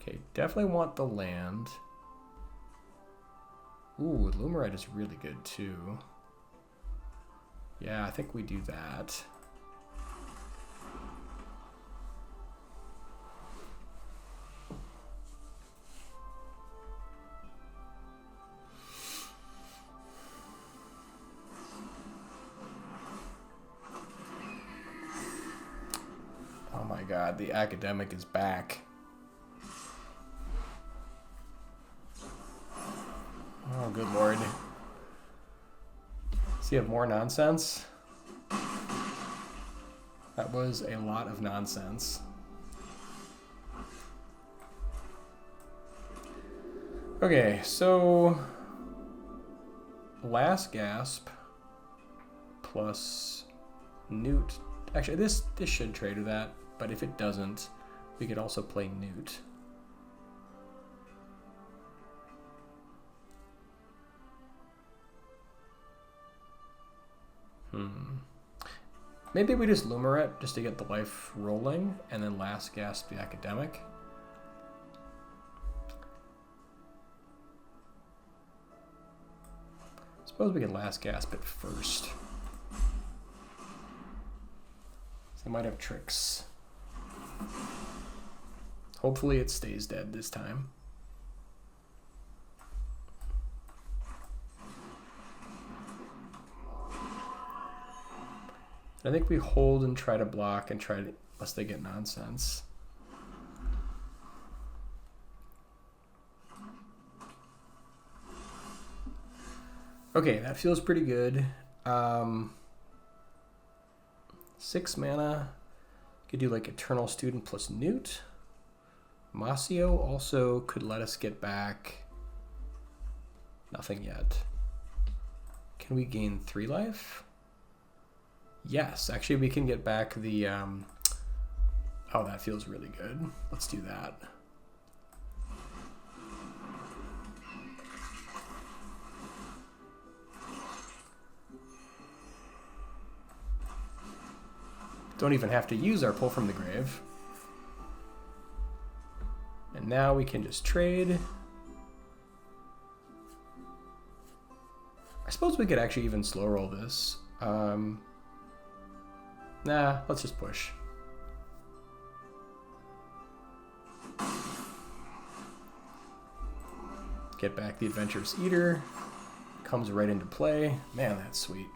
Okay, definitely want the land. Ooh, Lumaret is really good too. Yeah, I think we do that. god, the academic is back. Oh, good lord. Does he have more nonsense? That was a lot of nonsense. Okay, so Last Gasp plus Newt. Actually, this should trade with that, but if it doesn't, we could also play Newt. Maybe we just Lumaret just to get the life rolling, and then Last Gasp the academic. Suppose we can Last Gasp it first. So they might have tricks. Hopefully it stays dead this time. I think we hold and try to block and try to, unless they get nonsense. Okay, that feels pretty good. 6 mana. Could do like Eternal Student plus Newt. Moseo also could let us get back. Nothing yet. Can we gain 3 life? Yes, actually we can get back the, oh, that feels really good. Let's do that. Don't even have to use our pull from the grave. And now we can just trade. I suppose we could actually even slow roll this. Nah, let's just push. Get back the Adventurous Eater. Comes right into play. Man, that's sweet.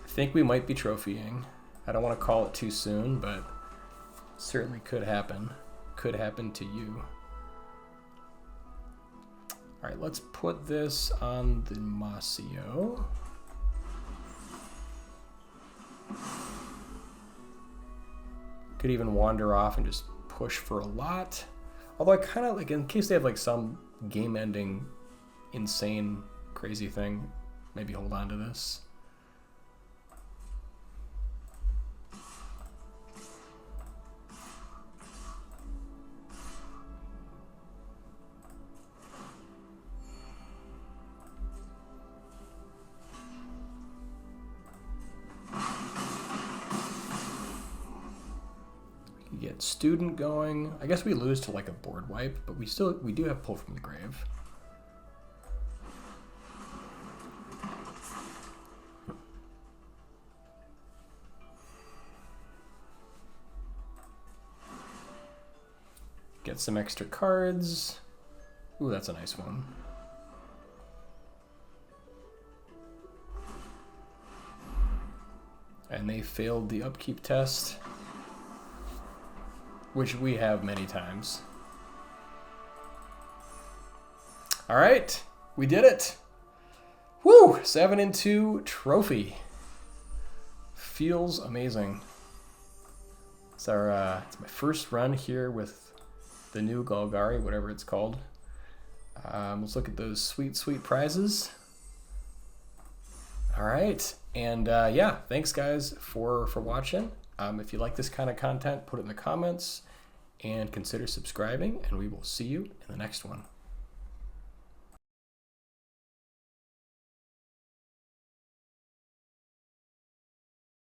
I think we might be trophying. I don't want to call it too soon, but certainly could happen. Could happen to you. All right, let's put this on the Moseo. Could even wander off and just push for a lot. Although I kind of like, in case they have like some game-ending, insane, crazy thing, maybe hold on to this. Get student going. I guess we lose to like a board wipe, but we do have pull from the grave. Get some extra cards. Ooh, that's a nice one. And they failed the upkeep test, which we have many times. All right, we did it. Woo, 7-2 trophy. Feels amazing. It's our it's my first run here with the new Golgari, whatever it's called. Let's look at those sweet, sweet prizes. All right, and yeah, thanks guys for watching. If you like this kind of content, put it in the comments and consider subscribing, and we will see you in the next one.